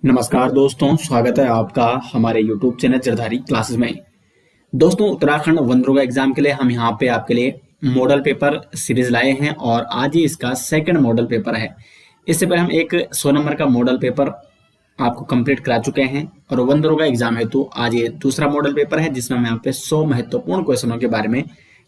नमस्कार दोस्तों, स्वागत है आपका हमारे YouTube चैनल जरधारी क्लासेस में। दोस्तों, उत्तराखंड वनरोगा एग्जाम के लिए हम यहाँ पे आपके लिए मॉडल पेपर सीरीज लाए हैं और आज ही इसका सेकंड मॉडल पेपर है। इससे पहले हम एक 100 नंबर का मॉडल पेपर आपको कंप्लीट करा चुके हैं और वनरोगा एग्जाम है तो आज ये दूसरा मॉडल पेपर है जिसमें हम यहाँ पे 100 महत्वपूर्ण क्वेश्चनों के बारे में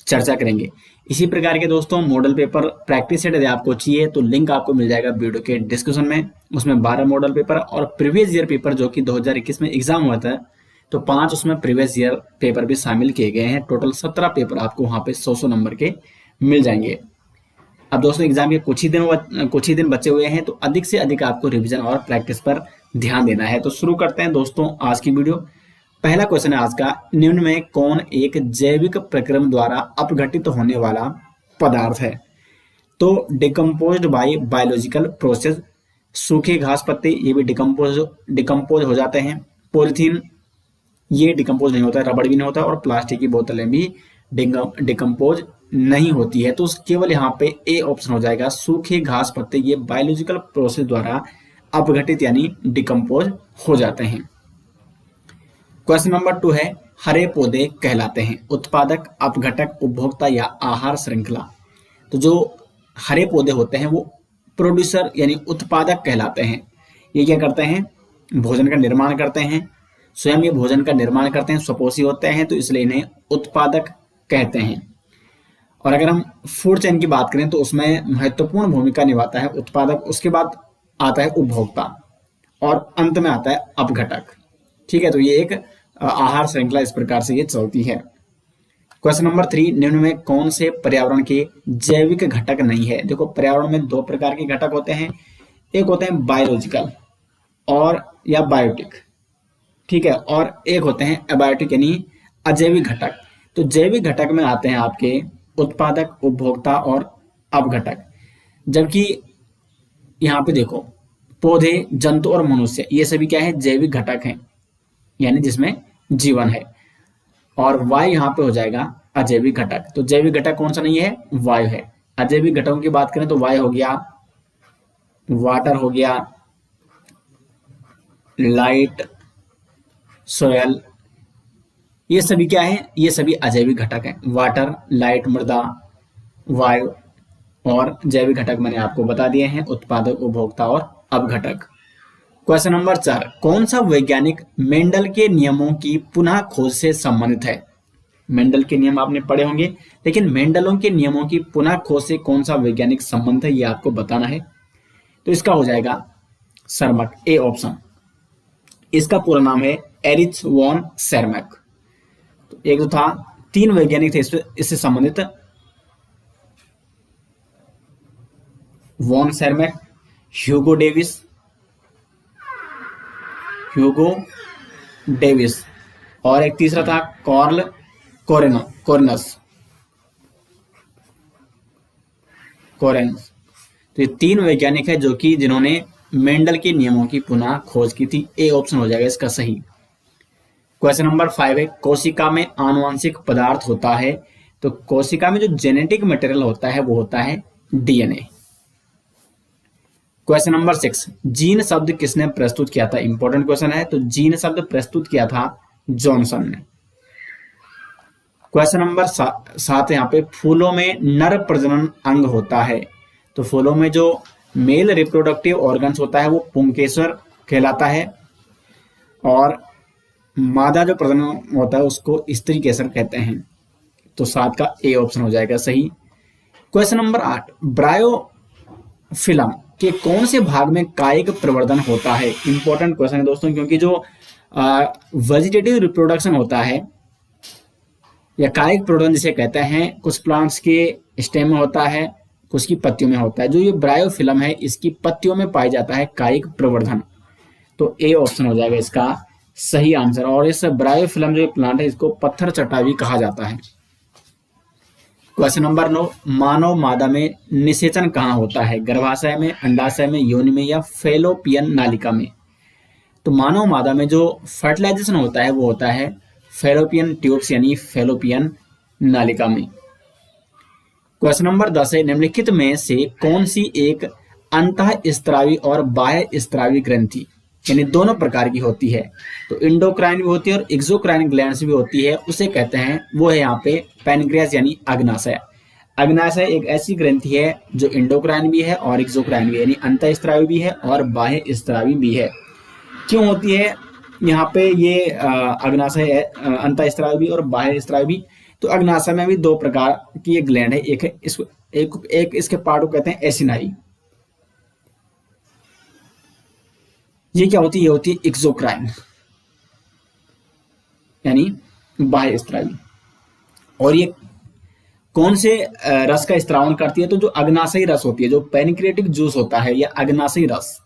चर्चा करेंगे। इसी प्रकार के दोस्तों मॉडल पेपर प्रैक्टिस सेट यदि आपको चाहिए तो लिंक आपको मिल जाएगा वीडियो के डिस्क्रिप्शन में। उसमें 12 मॉडल पेपर और प्रीवियस ईयर पेपर जो कि 2021 में एग्जाम हुआ था तो 5 उसमें प्रीवियस ईयर पेपर भी शामिल किए गए हैं। टोटल 17 पेपर आपको वहाँ पे 100 नंबर के मिल जाएंगे। अब दोस्तों एग्जाम के कुछ ही दिन बचे हुए हैं तो अधिक से अधिक आपको रिविजन और प्रैक्टिस पर ध्यान देना है। तो शुरू करते हैं दोस्तों आज की वीडियो। पहला क्वेश्चन है आज का, निम्न में कौन एक जैविक प्रक्रम द्वारा अपघटित होने वाला पदार्थ है? तो डिकम्पोज्ड बाय बायोलॉजिकल प्रोसेस। सूखे घास पत्ते ये भी डिकम्पोज हो जाते हैं। पॉलिथीन ये डिकम्पोज नहीं होता है, रबड़ भी नहीं होता, और प्लास्टिक की बोतलें भी डिकम्पोज नहीं होती है। तो केवल यहाँ पे ए ऑप्शन हो जाएगा, सूखे घास पत्ते ये बायोलॉजिकल प्रोसेस द्वारा अपघटित यानी डिकम्पोज हो जाते हैं। क्वेश्चन नंबर 2 है, हरे पौधे कहलाते हैं उत्पादक, अपघटक, उपभोक्ता या आहार श्रृंखला। तो जो हरे पौधे होते हैं वो प्रोड्यूसर यानी उत्पादक कहलाते हैं। ये क्या करते हैं? भोजन का निर्माण करते हैं, स्वयं ये भोजन का निर्माण करते हैं, स्वपोषी होते हैं, तो इसलिए इन्हें उत्पादक कहते हैं। और अगर हम फूड चेन की बात करें तो उसमें महत्वपूर्ण भूमिका निभाता है उत्पादक, उसके बाद आता है उपभोक्ता और अंत में आता है अपघटक। ठीक है, तो ये एक आहार श्रृंखला इस प्रकार से ये चलती है। क्वेश्चन नंबर 3, निम्न में कौन से पर्यावरण के जैविक घटक नहीं है? देखो पर्यावरण में 2 प्रकार के घटक होते हैं, एक होते हैं बायोलॉजिकल और या बायोटिक, ठीक है, और एक होते हैं एबायोटिक यानी अजैविक घटक। तो जैविक घटक में आते हैं आपके उत्पादक, उपभोक्ता और अपघटक। जबकि यहाँ पे देखो पौधे, जंतु और मनुष्य ये सभी क्या है? जैविक घटक हैं यानी जिसमें जीवन है। और वायु यहाँ पे हो जाएगा अजैविक घटक। तो जैविक घटक कौन सा नहीं है? वायु है। अजैविक घटकों की बात करें तो वायु हो गया, वाटर हो गया, लाइट, सोयल, ये सभी क्या है? ये सभी अजैविक घटक हैं। वाटर, लाइट, मृदा, वायु और जैविक घटक मैंने आपको बता दिए हैं, उत्पादक, उपभोक्ता और अपघटक। क्वेश्चन नंबर 4, कौन सा वैज्ञानिक मेंडल के नियमों की पुनः खोज से संबंधित है? मेंडल के नियम आपने पढ़े होंगे, लेकिन मेंडलों के नियमों की पुनः खोज से कौन सा वैज्ञानिक संबंध है ये आपको बताना है। तो इसका हो जाएगा सर्मक, ए ऑप्शन। इसका पूरा नाम है एरिच वॉन सर्मक। तो एक तो था, 3 वैज्ञानिक थे इससे संबंधित, वॉन सर्मक, ह्यूगो डेविस और एक तीसरा था कार्ल कोरेनस। तो ये 3 वैज्ञानिक है जो कि जिन्होंने मेंडल के नियमों की पुनः खोज की थी। ए ऑप्शन हो जाएगा इसका सही। क्वेश्चन नंबर 5 है, कोशिका में आनुवंशिक पदार्थ होता है। तो कोशिका में जो जेनेटिक मटेरियल होता है वो होता है डीएनए। क्वेश्चन नंबर 6, जीन शब्द किसने प्रस्तुत किया था? इंपॉर्टेंट क्वेश्चन है। तो जीन शब्द प्रस्तुत किया था जॉनसन ने। क्वेश्चन नंबर 7 यहाँ पे, फूलों में नर प्रजनन अंग होता है। तो फूलों में जो मेल रिप्रोडक्टिव ऑर्गन्स होता है वो पुंकेसर कहलाता है और मादा जो प्रजनन होता है उसको स्त्री केसर कहते हैं। तो 7 का ए ऑप्शन हो जाएगा सही। क्वेश्चन नंबर 8, ब्रायोफिलम कि कौन से भाग में कायिक प्रवर्धन होता है? इंपॉर्टेंट क्वेश्चन है दोस्तों, क्योंकि जो वेजिटेटिव रिप्रोडक्शन होता है या कायिक प्रवर्धन जिसे कहते हैं, कुछ प्लांट्स के स्टेम में होता है, कुछ की पत्तियों में होता है। जो ये ब्रायोफिलम है इसकी पत्तियों में पाया जाता है कायिक प्रवर्धन। तो ए ऑप्शन हो जाएगा इसका सही आंसर। और इस ब्रायोफिलम जो प्लांट है इसको पत्थर चट्टा भी कहा जाता है। क्वेश्चन नंबर 9, मानव मादा में निषेचन कहाँ होता है? गर्भाशय में, अंडाशय में, योनि में या फैलोपियन नालिका में? तो मानव मादा में जो फर्टिलाइजेशन होता है वो होता है फैलोपियन ट्यूब्स यानी फैलोपियन नालिका में। क्वेश्चन नंबर 10 है, निम्नलिखित में से कौन सी एक अंतःस्त्रावी और बाह्य स्त्रावी ग्रंथि यानी दोनों प्रकार की होती है। तो इंडोक्राइन भी होती है और एक्सोक्राइन ग्लैंड्स भी होती है, उसे कहते हैं, वो है यहाँ पे पैनक्रियास यानी अग्नाशय। अग्नाशय एक ऐसी ग्रंथि है जो इंडोक्राइन भी है और एक्सोक्राइन भी है, यानी अंतःस्रावी भी है और बाह्य स्रावी भी है। क्यों होती है यहाँ पे ये अग्नाशय है, अंतःस्रावी भी और बाह्य स्रावी भी? तो अग्नाशय में भी दो प्रकार की एक ग्लैंड है, एक है इसको एक इसके पार्ट को कहते हैं एसिनाई। ये क्या होती है? ये होती है एक्सोक्राइन यानी बाह्य स्रावी। और ये कौन से रस का स्त्रावण करती है? तो जो अग्नाशयी रस होती है, जो पेनिक्रेटिक जूस होता है या अग्नाशयी रस,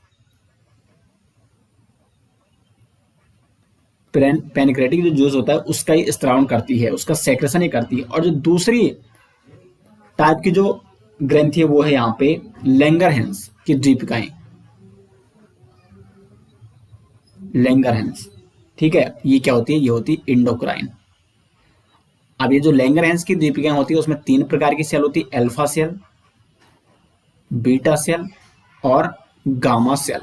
पेनिक्रेटिक जो जूस होता है उसका ही स्त्रावण करती है, उसका सेक्रेशन ही करती है। और जो दूसरी टाइप की जो ग्रंथि है वो है यहाँ पे लैंगरहैंस की दीपिकाएं, लैंगरहैंस। ठीक है, ये क्या होती है? ये होती है इंडोक्राइन। अब ये जो लैंगरहैंस की दीपिकाएं होती है उसमें तीन प्रकार की सेल होती है, अल्फा सेल, बीटा सेल और गामा सेल।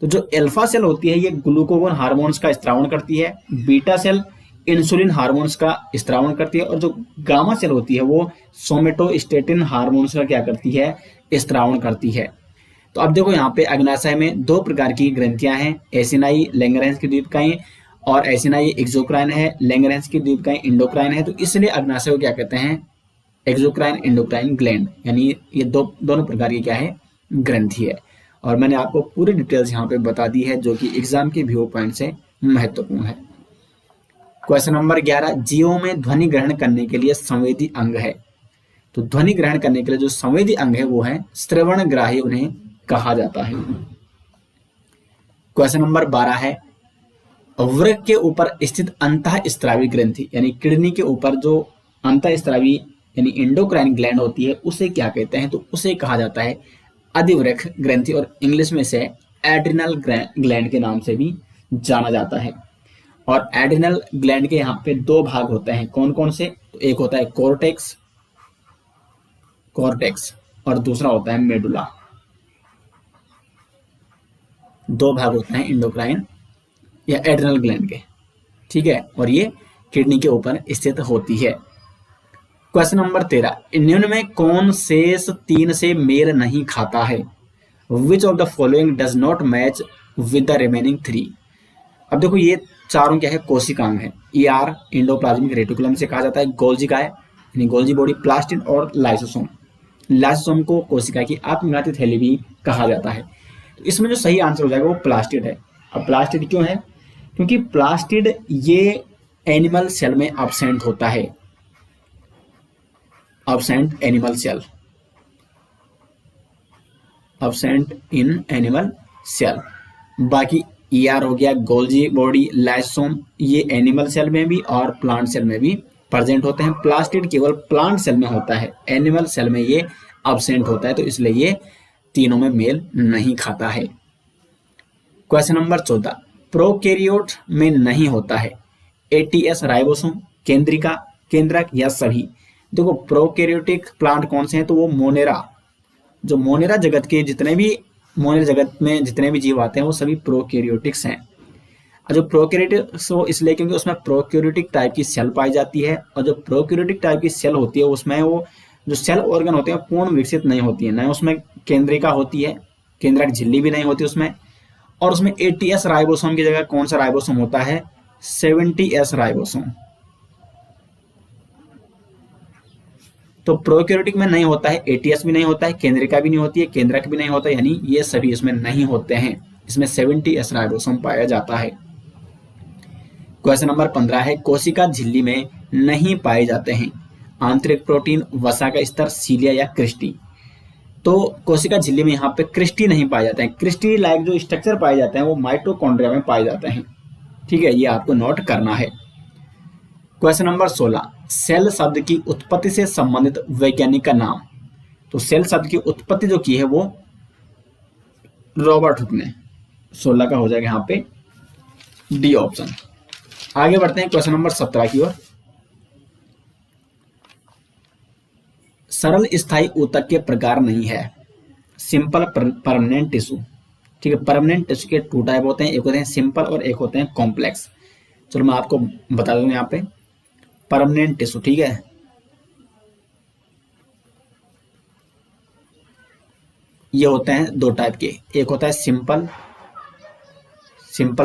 तो जो अल्फा सेल होती है ये ग्लूकागोन हार्मोन्स का स्त्रावण करती है, बीटा सेल इंसुलिन हार्मोन्स का स्त्रावण करती है और जो गामा सेल होती है वो सोमेटोस्टेटिन हार्मोन्स का क्या करती है? स्त्रावण करती है। तो अब देखो यहाँ पे अग्नाशय में दो प्रकार की ग्रंथियां हैं, एसिनाई लैंगरहैंस की दीपिकाएं और एसिनाई एक्सोक्राइन है, लैंगरहैंस की दीपिकाएं इंडोक्राइन है। तो इसलिए अग्नाशय को क्या कहते हैं? एक्सोक्राइन इंडोक्राइन ग्लैंड, यानी ये दोनों प्रकार की क्या है? ग्रंथि है। और मैंने आपको पूरी डिटेल्स यहाँ पे बता दी है जो कि एग्जाम के व्यू पॉइंट से महत्वपूर्ण है। क्वेश्चन नंबर 11, जीवों में ध्वनि ग्रहण करने के लिए संवेदी अंग है। तो ध्वनि ग्रहण करने के लिए जो संवेदी अंग है वो है श्रवणग्राही, उन्हें कहा जाता है। क्वेश्चन नंबर 12 है, वृक्क के ऊपर स्थित अंतःस्रावी ग्रंथि यानी किडनी के ऊपर जो अंतःस्रावी यानी इंडोक्राइन ग्लैंड होती है उसे क्या कहते हैं? तो उसे कहा जाता है अधिवृक्क ग्रंथि, और इंग्लिश में से एड्रिनल ग्लैंड के नाम से भी जाना जाता है। और एड्रिनल ग्लैंड के यहाँ पे दो भाग होते हैं, कौन कौन से? तो एक होता है कॉर्टेक्स और दूसरा होता है मेडुला। दो भाग होते हैं इंडोक्राइन या एड्रिनल ग्लैंड के, ठीक है, और ये किडनी के ऊपर स्थित होती है। क्वेश्चन नंबर 13, निम्न में कौन शेष तीन से मेल नहीं खाता है? Which of the following does not match with the remaining three? अब देखो ये चारों क्या है? कोशिकांग है। ईआर इंडोप्लाज्मिक रेटिकुलम से कहा जाता है, गोल्जी का है यानी गोल्जी बॉडी, प्लास्टिड और लाइसोसोम। लाइसोसोम को कोशिका की आत्मघाती थैली भी कहा जाता है। तो इसमें जो सही आंसर हो जाएगा वो प्लास्टिड है। अब प्लास्टिड क्यों है? क्योंकि प्लास्टिड ये एनिमल सेल में अब्सेंट होता है, absent animal cell, absent in animal cell. बाकी ईआर हो गया, गोल्जी बॉडी, लाइसोम, ये एनिमल सेल में भी और प्लांट सेल में भी प्रेजेंट होते हैं। प्लास्टिड केवल प्लांट सेल में होता है, एनिमल सेल में ये अब्सेंट होता है, तो इसलिए ये तीनों में मेल नहीं खाता है। क्वेश्चन नंबर 14, प्रोकैरियोट में नहीं होता है एटीएस राइबोसोम, केंद्रिका, केंद्रक या सभी? देखो प्रोकैरियोटिक प्लांट कौन से हैं? तो वो मोनेरा, जो मोनेरा जगत के जितने भी मोनेरा जगत में जितने भी जीव आते हैं वो सभी प्रोकैरियोटिक्स हैं। जो प्रोकैरियोटिक्स हो इसलिए क्योंकि उसमें प्रोकैरियोटिक टाइप की सेल पाई जाती है, और जो प्रोकैरियोटिक टाइप की सेल होती है उसमें वो जो सेल ऑर्गन होते हैं पूर्ण विकसित नहीं होती है, न उसमें केंद्रिका होती है, केंद्रक झिल्ली भी नहीं होती उसमें। और उसमें एटीएस राइबोसोम की जगह कौन सा राइबोसोम होता है? 70S ribosome. तो प्रोकैरियोटिक में नहीं होता है, एटीएस भी नहीं होता है, केंद्रिका भी नहीं होती है, केंद्रक भी नहीं होता, यानी ये सभी इसमें नहीं होते हैं। इसमें 70S राइबोसोम पाया जाता है। क्वेश्चन नंबर 15 है, कोशिका झिल्ली में नहीं पाए जाते हैं आंतरिक प्रोटीन, वसा का स्तर, सीलिया या क्रिस्टी? तो कोशिका झिल्ली में यहाँ पे क्रिस्टी नहीं पाए जाते हैं। क्रिस्टी लाइक जो स्ट्रक्चर पाए जाते हैं वो माइटोकॉन्ड्रिया में पाए जाते हैं, ठीक है, ये आपको नोट करना है। क्वेश्चन नंबर 16, सेल शब्द की उत्पत्ति से संबंधित वैज्ञानिक का नाम? तो सेल शब्द की उत्पत्ति जो की है वो रॉबर्ट हुक ने। 16 का हो जाएगा यहाँ पे डी ऑप्शन। आगे बढ़ते हैं क्वेश्चन नंबर 17 की ओर। सरल स्थायी ऊतक के प्रकार नहीं है, सिंपल परमानेंट टिश्यू, ठीक है। परमानेंट टिश्यू के 2 टाइप होते हैं, एक होते हैं सिंपल और एक होते हैं कॉम्प्लेक्स। चलो मैं आपको बता दूं यहाँ पे परमानेंट टिश्यू, ठीक है, ये होते हैं 2 टाइप के, एक होता है सिंपल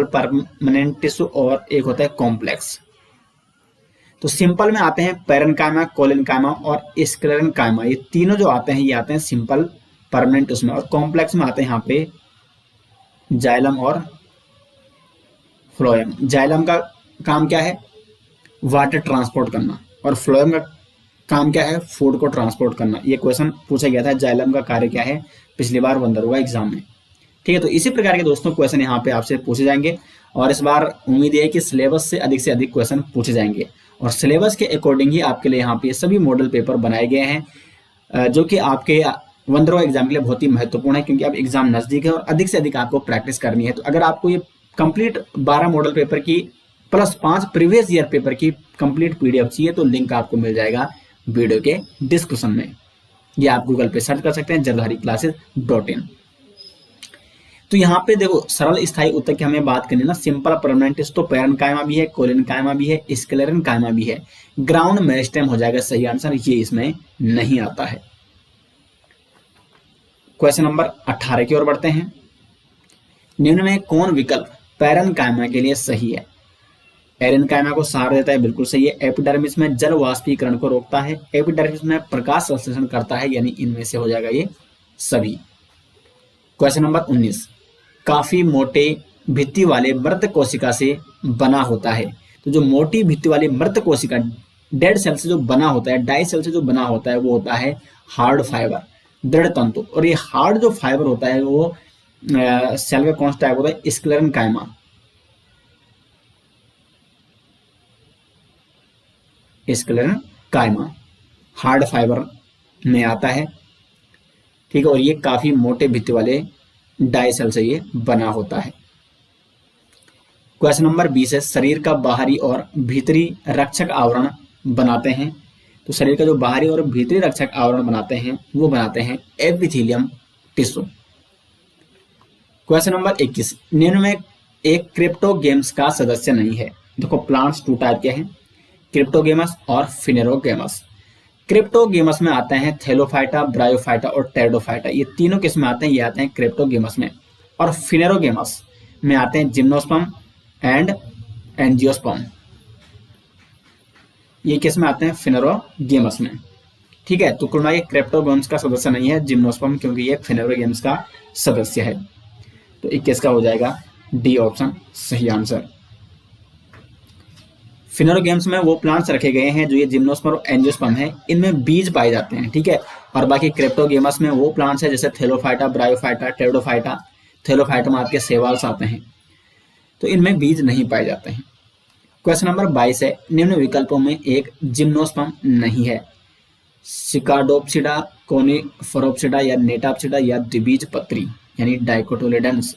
परमानेंट टिश्यू और एक होता है कॉम्प्लेक्स। तो सिंपल में आते हैं पैरेन्काइमा, कोलेनकाइमा और स्क्लेरेन्काइमा, ये तीनों जो आते हैं ये आते हैं सिंपल परमानेंट उसमें। और कॉम्प्लेक्स में आते हैं यहाँ पे जाइलम और फ्लोएम। जाइलम का काम क्या है, वाटर ट्रांसपोर्ट करना, और फ्लोएम का काम क्या है, फूड को ट्रांसपोर्ट करना। ये क्वेश्चन पूछा गया था, जाइलम का कार्य क्या है, पिछली बार बन होगा एग्जाम में, ठीक है। तो इसी प्रकार के दोस्तों क्वेश्चन यहाँ पे आपसे पूछे जाएंगे, और इस बार उम्मीद है कि सिलेबस से अधिक क्वेश्चन पूछे जाएंगे, और सिलेबस के अकॉर्डिंग ही आपके लिए यहाँ पे सभी मॉडल पेपर बनाए गए हैं, जो कि आपके 15वां एग्जाम के लिए बहुत ही महत्वपूर्ण है, क्योंकि अब एग्जाम नजदीक है और अधिक से अधिक आपको प्रैक्टिस करनी है। तो अगर आपको ये कंप्लीट 12 मॉडल पेपर की प्लस 5 प्रीवियस ईयर पेपर की कंप्लीट पीडीएफ चाहिए तो लिंक आपको मिल जाएगा वीडियो के डिस्क्रिप्शन में, या आप गूगल पे सर्च कर सकते हैं jardhari-classes.in। तो यहाँ पे देखो सरल स्थायी उत्तर की हमें बात करनी है ना, सिंपल परमानेंट टिश्यू तो पैरेन्काइमा भी है, कोलेनकाइमा भी है, स्क्लेरेन्काइमा भी है। ग्राउंड मेरिस्टेम हो जाएगा सही आंसर, ये इसमें नहीं आता है। क्वेश्चन नंबर 18 की ओर बढ़ते हैं। निम्न में कौन विकल्प पैरेन्काइमा के लिए सही है? पैरेन्काइमा को सहारा देता है, बिल्कुल सही है। एपिडर्मिस में जल वाष्पीकरण को रोकता है, एपिडर्मिस में प्रकाश संश्लेषण करता है, यानी इनमें से हो जाएगा ये सभी। क्वेश्चन नंबर 19, काफी मोटे भित्ति वाले मृत कोशिका से बना होता है। तो जो मोटी भित्ति वाली मृत कोशिका डेड सेल से जो बना होता है, डाई सेल से जो बना होता है, वो होता है हार्ड फाइबर, दृढ़ तंतु। और ये हार्ड जो फाइबर होता है वो सेल का कौन सा टाइप होता है, स्क्लेरेन्काइमा। स्क्लेरेन्काइमा हार्ड फाइबर में आता है, ठीक है। और ये काफी मोटे भित्ति वाले डाई सेल से ये बना होता है। क्वेश्चन नंबर 20 है, शरीर का बाहरी और भीतरी रक्षक आवरण बनाते हैं। तो शरीर का जो बाहरी और भीतरी रक्षक आवरण बनाते हैं वो बनाते हैं एपिथेलियम टिश्यू। क्वेश्चन नंबर 21, निम्न में एक क्रिप्टोगेम्स का सदस्य नहीं है। देखो प्लांट्स 2 टाइप के हैं, क्रिप्टोगेमस और फिनेरोगेमस। क्रिप्टोगेमस में आते हैं थैलोफाइटा, ब्रायोफाइटा और टेरिडोफाइटा, ये तीनों किस में आते हैं, ये आते हैं क्रिप्टोगेमस में। और फिनेरोगेमस में आते हैं जिम्नोस्पर्म एंड एंजियोस्पर्म, ये किस में आते हैं, फिनेरोगेमस में, ठीक है। तो कुल मिला के क्रिप्टोगेम्स का सदस्य नहीं है जिम्नोस्पर्म, क्योंकि ये फिनेरोगेम्स का सदस्य है। तो 21 का हो जाएगा डी ऑप्शन सही आंसर। फिनेरोगेम्स में वो प्लांट्स रखे गए हैं जो ये जिम्नोस्पर्म और एंजियोस्पर्म है, इनमें बीज पाए जाते हैं, ठीक है। और बाकी क्रिप्टोगेमस में वो प्लांट्स है जैसे थैलोफाइटा, ब्रायोफाइटा, टेरिडोफाइटा। थैलोफाइटा में आपके सेवाल्स आते हैं, तो इनमें बीज नहीं पाए जाते हैं। क्वेश्चन नंबर 22 है, निम्न विकल्पों में एक जिम्नोस्पर्म नहीं है। सिकाडोप्सिडा, कोनिफेरोप्सिडा या नेटाप्सिडा या द्विबीजपत्री यानी डाइकोटिलेडन्स।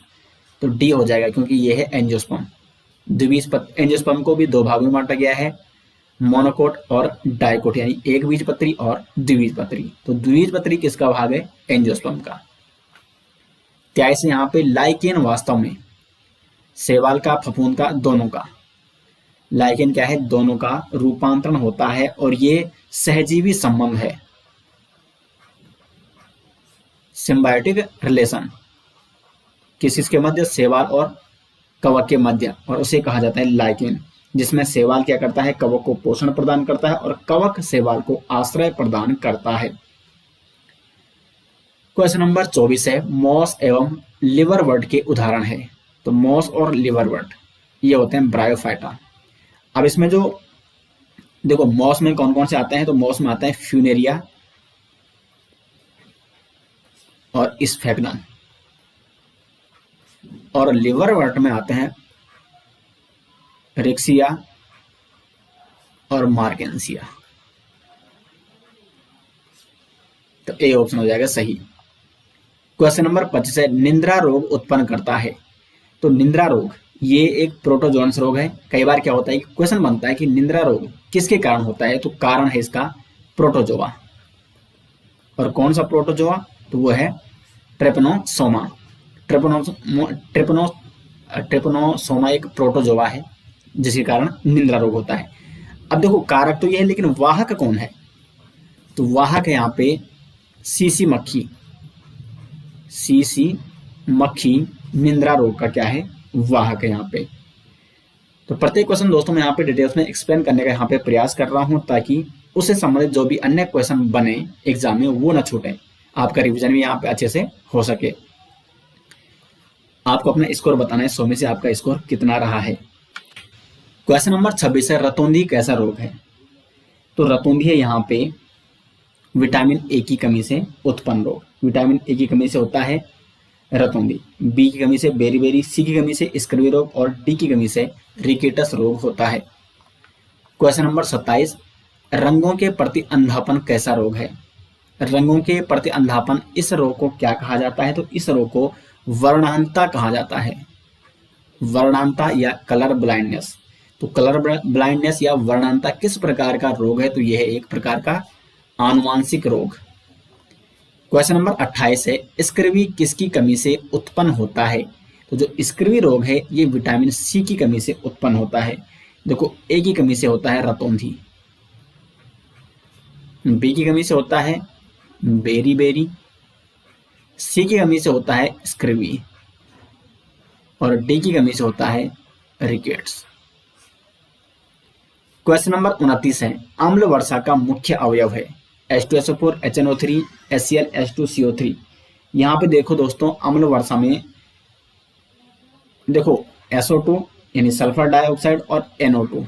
तो डी हो जाएगा, क्योंकि ये है एंजियोस्पर्म। एंजियोस्पर्म को भी 2 भागों में बांटा गया है, मोनोकोट और डाइकोट, यानी एक बीजपत्री और द्विबीजपत्री। तो द्विबीजपत्री किसका भाग है, एंजियोस्पर्म का। 23 यहाँ पे लाइकेन वास्तव में शैवाल का, फफूंद का, दोनों का। लाइकेन क्या है, दोनों का रूपांतरण होता है, और ये सहजीवी संबंध है, सिम्बायोटिक रिलेशन किसके मध्य, शैवाल और कवक के मध्य, और उसे कहा जाता है लाइकेन, जिसमें शैवाल क्या करता है, कवक को पोषण प्रदान करता है और कवक शैवाल को आश्रय प्रदान करता है। क्वेश्चन नंबर 24 है, मॉस एवं लिवरवर्ट के उदाहरण है। तो मॉस और लिवरवर्ट ये होते हैं ब्रायोफाइटा। अब इसमें जो देखो मॉस में कौन कौन से आते हैं, तो मॉस में आता है फ्यूनेरिया और स्फेग्नम, और लिवरवर्ट में आते हैं रिक्सिया और मार्गेंसिया। तो ए ऑप्शन हो जाएगा सही। क्वेश्चन नंबर 25 है, निंद्रा रोग उत्पन्न करता है। तो निंद्रा रोग ये एक प्रोटोजोन्स रोग है। कई बार क्या होता है कि क्वेश्चन बनता है कि निंद्रा रोग किसके कारण होता है, तो कारण है इसका प्रोटोजोआ। और कौन सा प्रोटोजोआ, तो वो है ट्रेपनोसोमा। ट्रिपनो ट्रिपनोसोमा एक प्रोटोजोआ है जिसके कारण निद्रा रोग होता है। अब देखो कारक तो ये है, लेकिन वाहक कौन है? तो वाहक है यहाँ पे सीसी मक्खी। सीसी मक्खी निद्रा रोग का क्या है? वाहक है यहाँ पे। तो प्रत्येक क्वेश्चन दोस्तों मैं यहाँ पे डिटेल्स में एक्सप्लेन करने का यहाँ पे प्रयास कर रहा हूँ ताकि उससे संबंधित जो भी अन्य क्वेश्चन बने एग्जाम में वो ना छूटे, आपका रिवीजन भी यहाँ पे अच्छे से हो सके। आपको अपना स्कोर बताना है, 100 में से आपका स्कोर कितना रहा है। क्वेश्चन नंबर 26 है, रतौंधी कैसा रोग है? तो रतौंधी है यहाँ पे विटामिन ए की कमी से उत्पन्न रोग। विटामिन ए की कमी से होता है रतौंधी, बी की कमी से बेरीबेरी, सी की कमी से स्कर्वी रोग और डी की कमी से रिकेटस रोग होता है। क्वेश्चन नंबर 27, रंगों के प्रति अंधापन कैसा रोग है? रंगों के प्रति अंधापन, इस रोग को क्या कहा जाता है? तो इस रोग को वर्णांधता कहा जाता है। वर्णांधता या कलर ब्लाइंडनेस। तो कलर ब्लाइंडनेस या वर्णांधता किस प्रकार का रोग है? तो यह है एक प्रकार का आनुवांशिक रोग। क्वेश्चन नंबर 28 है, स्कर्वी किसकी कमी से उत्पन्न होता है? तो जो स्कर्वी रोग है ये विटामिन सी की कमी से उत्पन्न होता है। देखो ए की कमी से होता है रतौंधी, बी की कमी से होता है बेरीबेरी, सी की कमी से होता है स्कर्वी और डी की कमी से होता है रिकेट्स। क्वेश्चन नंबर 29 है, अम्ल वर्षा का मुख्य अवयव है? H2SO4, HNO3, HCl, H2CO3। यहाँ पे देखो दोस्तों अम्ल वर्षा में देखो SO2 यानी सल्फर डाइऑक्साइड और NO2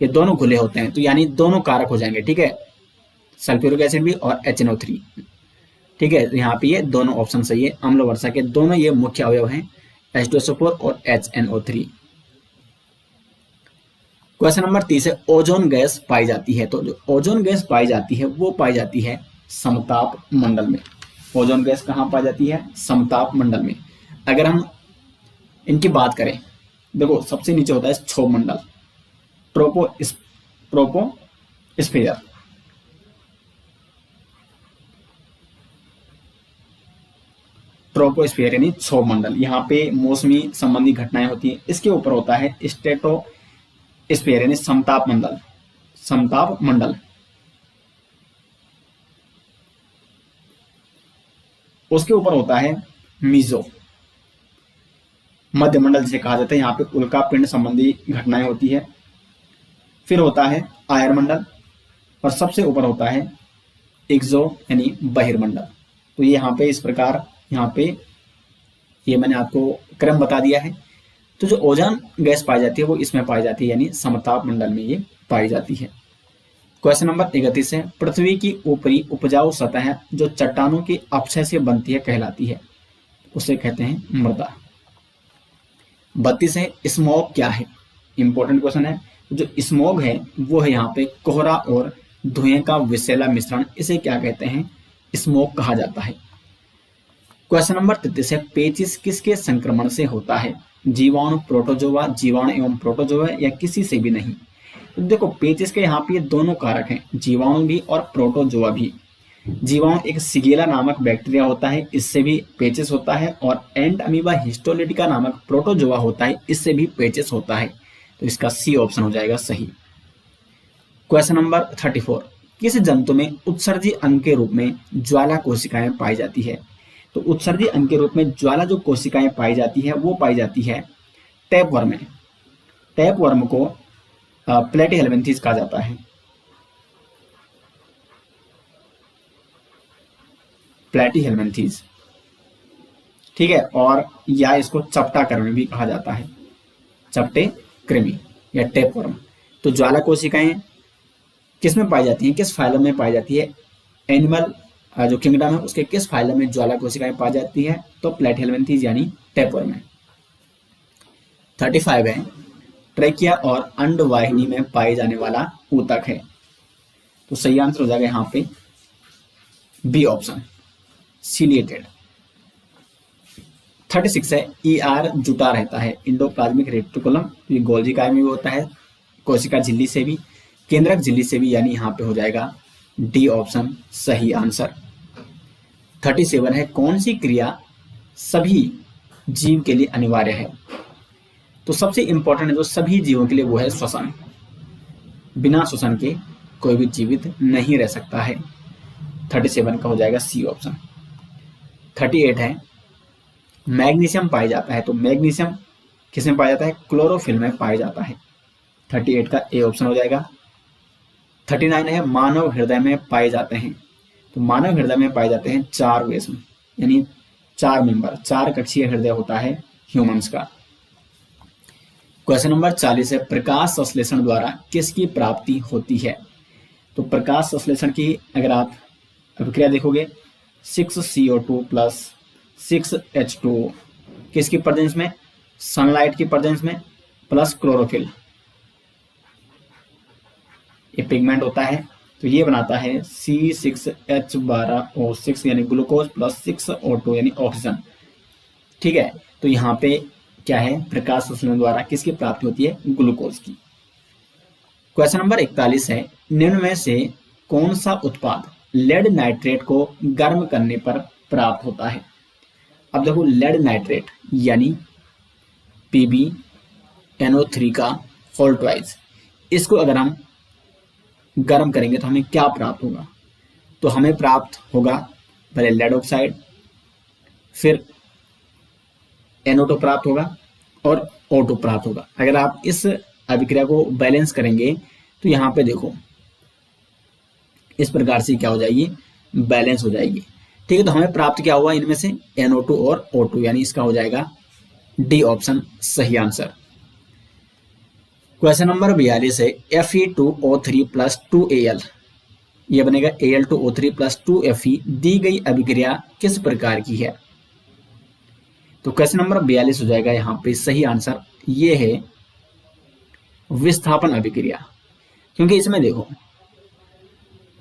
ये दोनों खुले होते हैं, तो यानी दोनों कारक हो जाएंगे, ठीक है, सल्फ्यूरिक एसिड भी और HNO3, ठीक है। तो यहाँ पे ये दोनों ऑप्शन सही है, अम्ल वर्षा के दोनों ये मुख्य अवयव हैं, H2SO4 और HNO3। क्वेश्चन नंबर 30 है, ओजोन गैस पाई जाती है? तो जो ओजोन गैस पाई जाती है वो पाई जाती है समताप मंडल में। ओजोन गैस कहाँ पाई जाती है? समताप मंडल में। अगर हम इनकी बात करें, देखो सबसे नीचे होता है क्षोभ मंडल, ट्रोपोस्फेयर, ट्रोपोस्फेयर यानी क्षोभ मंडल, यहाँ पे मौसमी संबंधी घटनाएं होती है। इसके ऊपर होता है स्टेटोस्फेयर यानी समताप मंडल, समताप मंडल। उसके ऊपर होता है मीजो, मध्य मंडल जिसे कहा जाता है, यहाँ पे उल्का पिंड संबंधी घटनाएं होती है। फिर होता है आयर मंडल और सबसे ऊपर होता है एक्सो यानी बहिर्मंडल। तो ये यहाँ पे इस प्रकार यहाँ पे ये मैंने आपको क्रम बता दिया है। तो जो ओजोन गैस पाई जाती है वो इसमें पाई जाती है यानी समताप मंडल में ये पाई जाती है। क्वेश्चन नंबर 31 है, पृथ्वी की ऊपरी उपजाऊ सतह जो चट्टानों की अपक्षय से बनती है कहलाती है? उसे कहते हैं मृदा। 32 है, स्मॉग क्या है? इंपॉर्टेंट क्वेश्चन है। जो स्मॉग है वो है यहाँ पे कोहरा और धुएं का विषैला मिश्रण, इसे क्या कहते हैं? स्मॉग कहा जाता है। क्वेश्चन नंबर 33 है, पेचिस किसके संक्रमण से होता है? जीवाणु, प्रोटोजोआ, जीवाणु एवं प्रोटोजोआ या किसी से भी नहीं? तो देखो पेचिस के यहाँ पे दोनों कारक हैं, जीवाणु भी और प्रोटोजोआ भी। जीवाणु एक सिगेला नामक बैक्टीरिया होता है, इससे भी पेचिस होता है, और एंट अमीबा हिस्टोलिटिका नामक प्रोटोजोआ होता है, इससे भी पेचिस होता है। तो इसका सी ऑप्शन हो जाएगा सही। क्वेश्चन नंबर 34, किस जंतु में उत्सर्जी अंग के रूप में ज्वाला कोशिकाएं पाई जाती है? तो उत्सर्जी अंग के रूप में ज्वाला जो कोशिकाएं पाई जाती है वो पाई जाती है टैपवर्म में। टैपवर्म को प्लेटीहेल्मिन्थेस कहा जाता है। प्लेटीहेल्मिन्थेस, ठीक है, और या इसको चपटा कृमि भी कहा जाता है, चपटे कृमि या टैपवर्म। तो ज्वाला कोशिकाएं किस में पाई जाती हैं, किस फाइलम में पाई जाती है? एनिमल जो किंगडम है उसके किस फाइलम में ज्वाला कोशिकाएं पाई जाती है? तो प्लेटीहेल्मिन्थेस यानी टैपवर्म में। 35 है, ट्रेकिया और अंडवाहिनी में पाए जाने वाला ऊतक है? तो सही आंसर हो जाएगा यहाँ पे बी ऑप्शन, सीलिएटेड। 36 है, ER जुटा रहता है, इंडोप्लाज्मिक रेटिकुलम, ये गोल्जी काय में भी होता है, कोशिका झिल्ली से भी, केंद्रक झिल्ली से भी, यानी यहाँ पे हो जाएगा डी ऑप्शन सही आंसर। 37 है, कौन सी क्रिया सभी जीव के लिए अनिवार्य है। तो सबसे इंपॉर्टेंट है जो सभी जीवों के लिए वो है श्वसन। बिना श्वसन के कोई भी जीवित नहीं रह सकता है। 37 का हो जाएगा सी ऑप्शन। 38 है मैग्नीशियम पाया जाता है। तो मैग्नीशियम किसमें पाया जाता है? क्लोरोफिल में पाया जाता है। 38 का ए ऑप्शन हो जाएगा। 39 है मानव हृदय में पाए जाते हैं। तो मानव हृदय में पाए जाते हैं 4 वेस्म, यानी 4 मेंबर, 4 कक्षीय हृदय होता है ह्यूमंस का। क्वेश्चन नंबर 40 है प्रकाश संश्लेषण द्वारा किसकी प्राप्ति होती है? तो प्रकाश संश्लेषण की अगर आप अभिक्रिया देखोगे 6CO2 प्लस 6H2 किसकी प्रेजेंस में? सनलाइट की प्रेजेंस में प्लस क्लोरोफिल, ये पिगमेंट होता है। तो ये बनाता है C6H12O6 यानी ग्लूकोज प्लस 6O2 यानी ऑक्सीजन। ठीक है, तो यहाँ पे क्या है? प्रकाश संश्लेषण द्वारा किसकी प्राप्ति होती है? ग्लूकोज की। क्वेश्चन नंबर 41 है निम्न में से कौन सा उत्पाद लेड नाइट्रेट को गर्म करने पर प्राप्त होता है? अब देखो लेड नाइट्रेट यानी PbNO3 का होल ट्वाइस, इसको अगर हम गर्म करेंगे तो हमें क्या प्राप्त होगा? तो हमें प्राप्त होगा पहले लेड ऑक्साइड, फिर NO2 प्राप्त होगा और O2 प्राप्त होगा। अगर आप इस अभिक्रिया को बैलेंस करेंगे तो यहाँ पे देखो इस प्रकार से क्या हो जाएगी? बैलेंस हो जाएगी। ठीक है, तो हमें प्राप्त क्या हुआ इनमें से? NO2 और O2, यानी इसका हो जाएगा डी ऑप्शन सही आंसर। क्वेश्चन नंबर 42 है Fe2O3 प्लस 2Al, यह बनेगा Al2O3 प्लस 2Fe, दी गई अभिक्रिया किस प्रकार की है? तो क्वेश्चन नंबर 42 हो जाएगा यहाँ पे सही आंसर, ये है विस्थापन अभिक्रिया। क्योंकि इसमें देखो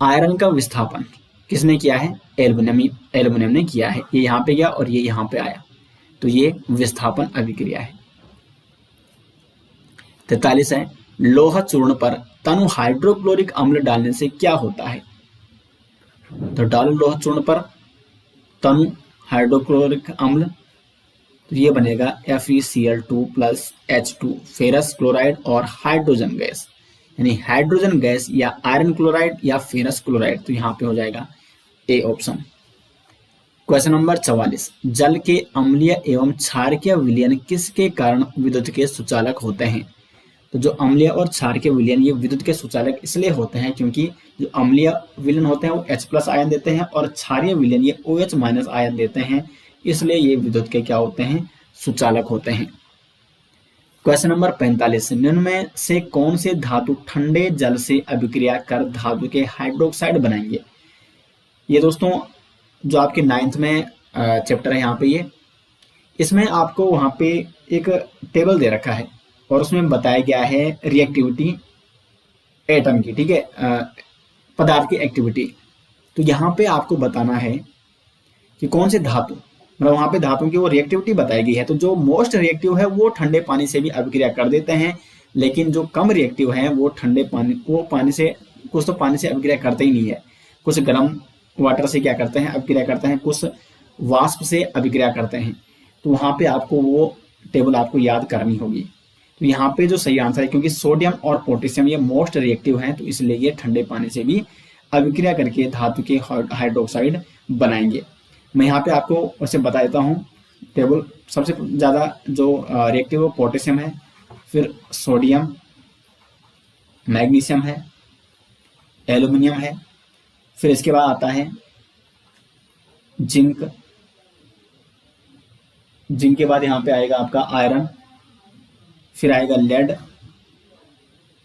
आयरन का विस्थापन किसने किया है? एल्युमिनियम ने किया है। ये यहाँ पे गया और ये यहाँ पे आया, तो ये विस्थापन अभिक्रिया है। 43 है लोह चूर्ण पर तनु हाइड्रोक्लोरिक अम्ल डालने से क्या होता है? तो डालो लोह चूर्ण पर तनु हाइड्रोक्लोरिक अम्ल, तो ये बनेगा FeCl2 plus H2, ferrous chloride और हाइड्रोजन गैस, यानी हाइड्रोजन गैस या आयरन क्लोराइड या फेरस क्लोराइड। तो यहाँ पे हो जाएगा ए ऑप्शन। क्वेश्चन नंबर 44 जल के अम्लीय एवं क्षारकीय विलयन किसके कारण विद्युत के सुचालक होते हैं? तो जो अम्लीय और क्षारकीय विलयन ये विद्युत के सुचालक इसलिए होते हैं क्योंकि जो अम्लीय विलयन होते हैं वो H+ आयन देते हैं और क्षारीय विलयन ये OH- आयन देते हैं, इसलिए ये विद्युत के क्या होते हैं? सुचालक होते हैं। क्वेश्चन नंबर 45 निम्न में से कौन से धातु ठंडे जल से अभिक्रिया कर धातु के हाइड्रोक्साइड बनाएंगे? ये दोस्तों जो आपके 9th में चैप्टर है यहाँ पे, ये इसमें आपको वहाँ पे एक टेबल दे रखा है और उसमें बताया गया है रिएक्टिविटी एटम की। ठीक है, पदार्थ की एक्टिविटी। तो यहाँ पे आपको बताना है कि कौन से धातु, मतलब वहाँ पे धातुओं की वो रिएक्टिविटी बताई गई है। तो जो मोस्ट रिएक्टिव है वो ठंडे पानी से भी अभिक्रिया कर देते हैं, लेकिन जो कम रिएक्टिव है वो ठंडे पानी, वो पानी से, कुछ तो पानी से अभिक्रिया करते ही नहीं है, कुछ गर्म वाटर से क्या करते हैं? अभिक्रिया करते हैं, कुछ वाष्प से अभिक्रिया करते हैं। तो वहाँ पे आपको वो टेबल आपको याद करनी होगी। तो यहाँ पे जो सही आंसर है, क्योंकि सोडियम और पोटेशियम ये मोस्ट रिएक्टिव हैं, तो इसलिए ये ठंडे पानी से भी अभिक्रिया करके धातु के हाइड्रोक्साइड बनाएंगे। मैं यहाँ पे आपको वैसे बता देता हूँ टेबल। सबसे ज़्यादा जो रिएक्टिव वो पोटेशियम है, फिर सोडियम, मैग्नीशियम है, एल्यूमिनियम है, फिर इसके बाद आता है जिंक, जिंक के बाद यहाँ पे आएगा आपका आयरन, फिर आएगा लेड,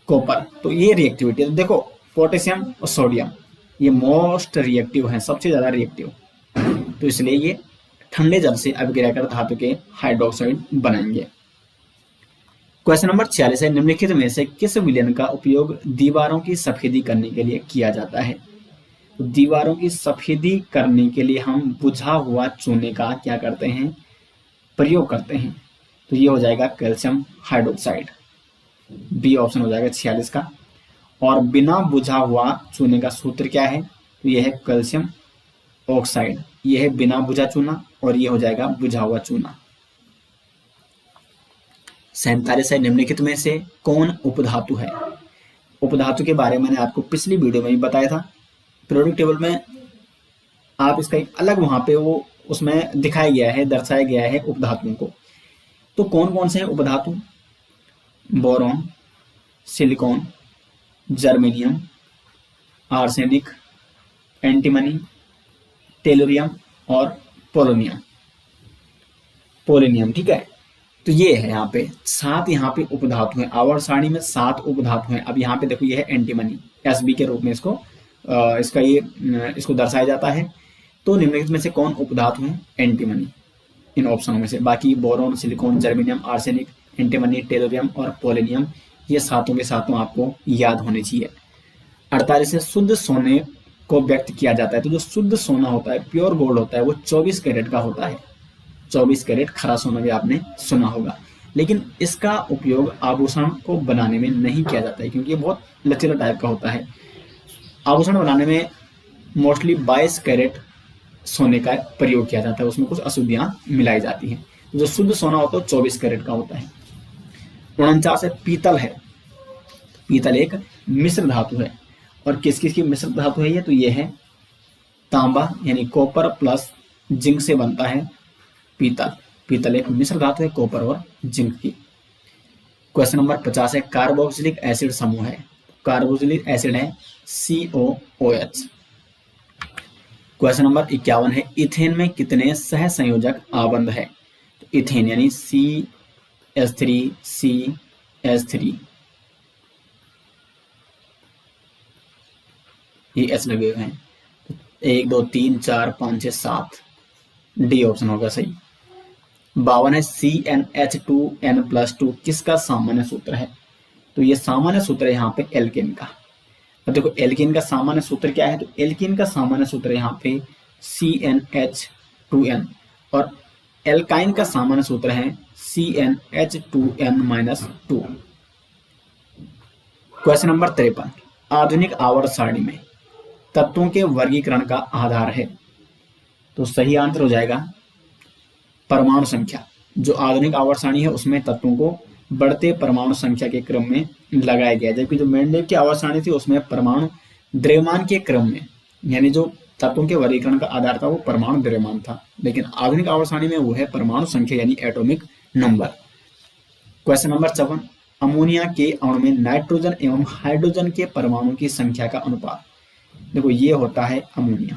कॉपर। तो ये रिएक्टिविटी, तो देखो पोटेशियम और सोडियम ये मोस्ट रिएक्टिव हैं, सबसे ज़्यादा रिएक्टिव, तो इसलिए ये ठंडे जल से अभिक्रिया कर धातु के हाइड्रोक्साइड बनाएंगे। क्वेश्चन नंबर 46 है निम्नलिखित में से किस विलयन का उपयोग दीवारों की सफेदी करने के लिए किया जाता है? तो दीवारों की सफेदी करने के लिए हम बुझा हुआ चूने का क्या करते हैं? प्रयोग करते हैं। तो ये हो जाएगा कैल्शियम हाइड्रोक्साइड, बी ऑप्शन हो जाएगा 46 का। और बिना बुझा हुआ चूने का सूत्र क्या है? तो ये है कैल्शियम ऑक्साइड, ये है बिना बुझा चूना और ये हो जाएगा बुझा हुआ चूना। 47 है, निम्नलिखित में से कौन उपधातु है? उपधातु के बारे में मैंने आपको पिछली वीडियो में भी बताया था। पीरियोडिक टेबल में आप इसका एक अलग वहां पे वो उसमें दिखाया गया है, दर्शाया गया है उपधातुओं को। तो कौन कौन से हैं उपधातु? Boron, silicon, germanium, arsenic, antimony, tellurium और पोलोनियम। पोलोनियम, ठीक है। तो ये है यहाँ पे 7 यहाँ पे उपधातु हैं। आवर्त सारणी में 7 उपधातु हैं। अब यहाँ पे देखो ये है एंटीमनी, एसबी के रूप में इसको दर्शाया जाता है। तो निम्नलिखित में से कौन उपधातु है? एंटीमनी, इन ऑप्शनों में से। बाकी boron, silicon, germanium, arsenic, antimony, tellurium और पोलोनियम, ये सातों के सातों आपको याद होने चाहिए। 48 से शुद्ध सोने को व्यक्त किया जाता है। तो जो शुद्ध सोना होता है, प्योर गोल्ड होता है, वो 24 कैरेट का होता है। 24 कैरेट खरा सोना भी आपने सुना होगा। लेकिन इसका उपयोग आभूषण को बनाने में नहीं किया जाता है, क्योंकि ये बहुत लचीला टाइप का होता है। आभूषण बनाने में मोस्टली 22 कैरेट सोने का प्रयोग किया जाता है, उसमें कुछ अशुद्धियां मिलाई जाती हैं। जो शुद्ध सोना होता है 24 कैरेट का होता है। 49 है पीतल है। पीतल एक मिश्र धातु है। और किस किस की मिश्र धातु है ये? तो ये है तांबा यानी कॉपर प्लस जिंक से बनता है पीतल। पीतल एक मिश्र धातु है कॉपर और जिंक की। क्वेश्चन नंबर 50 है कार्बोक्सिलिक एसिड समूह है। कार्बोक्सिलिक एसिड है COOH। क्वेश्चन नंबर 51 है इथेन में कितने सह संयोजक आबंध है? तो इथेन यानी CH3CH3, ये एच लगे हुए हैं। 1 2 3 4 5 6 7, डी ऑप्शन होगा सही। 52 है CnH2n+2 किसका सामान्य सूत्र है? तो ये सामान्य सूत्र है यहाँ पे एल्केन का। अब देखो एल्केन का सामान्य सूत्र क्या है? तो एल्केन का सामान्य सूत्र यहाँ पे CnH2n और एल्काइन का सामान्य सूत्र है CnH2n-2। क्वेश्चन नंबर 53 आधुनिक आवर्त सारणी में तत्वों के वर्गीकरण का आधार है। तो सही आंसर हो जाएगा परमाणु संख्या। जो आधुनिक आवर्त सारणी है उसमें तत्वों को बढ़ते परमाणु संख्या के क्रम में लगाया गया, जबकि जो मेंडेलिव की आवर्त सारणी थी उसमें परमाणु द्रव्यमान के क्रम में, यानी जो तत्वों के वर्गीकरण का आधार था वो परमाणु द्रव्यमान था। लेकिन आधुनिक आवर्त सारणी में वो है परमाणु संख्या यानी atomic number. Question number 54 ammonia के अणु में नाइट्रोजन एवं हाइड्रोजन के परमाणु की संख्या का अनुपात। देखो ये होता है अमोनिया,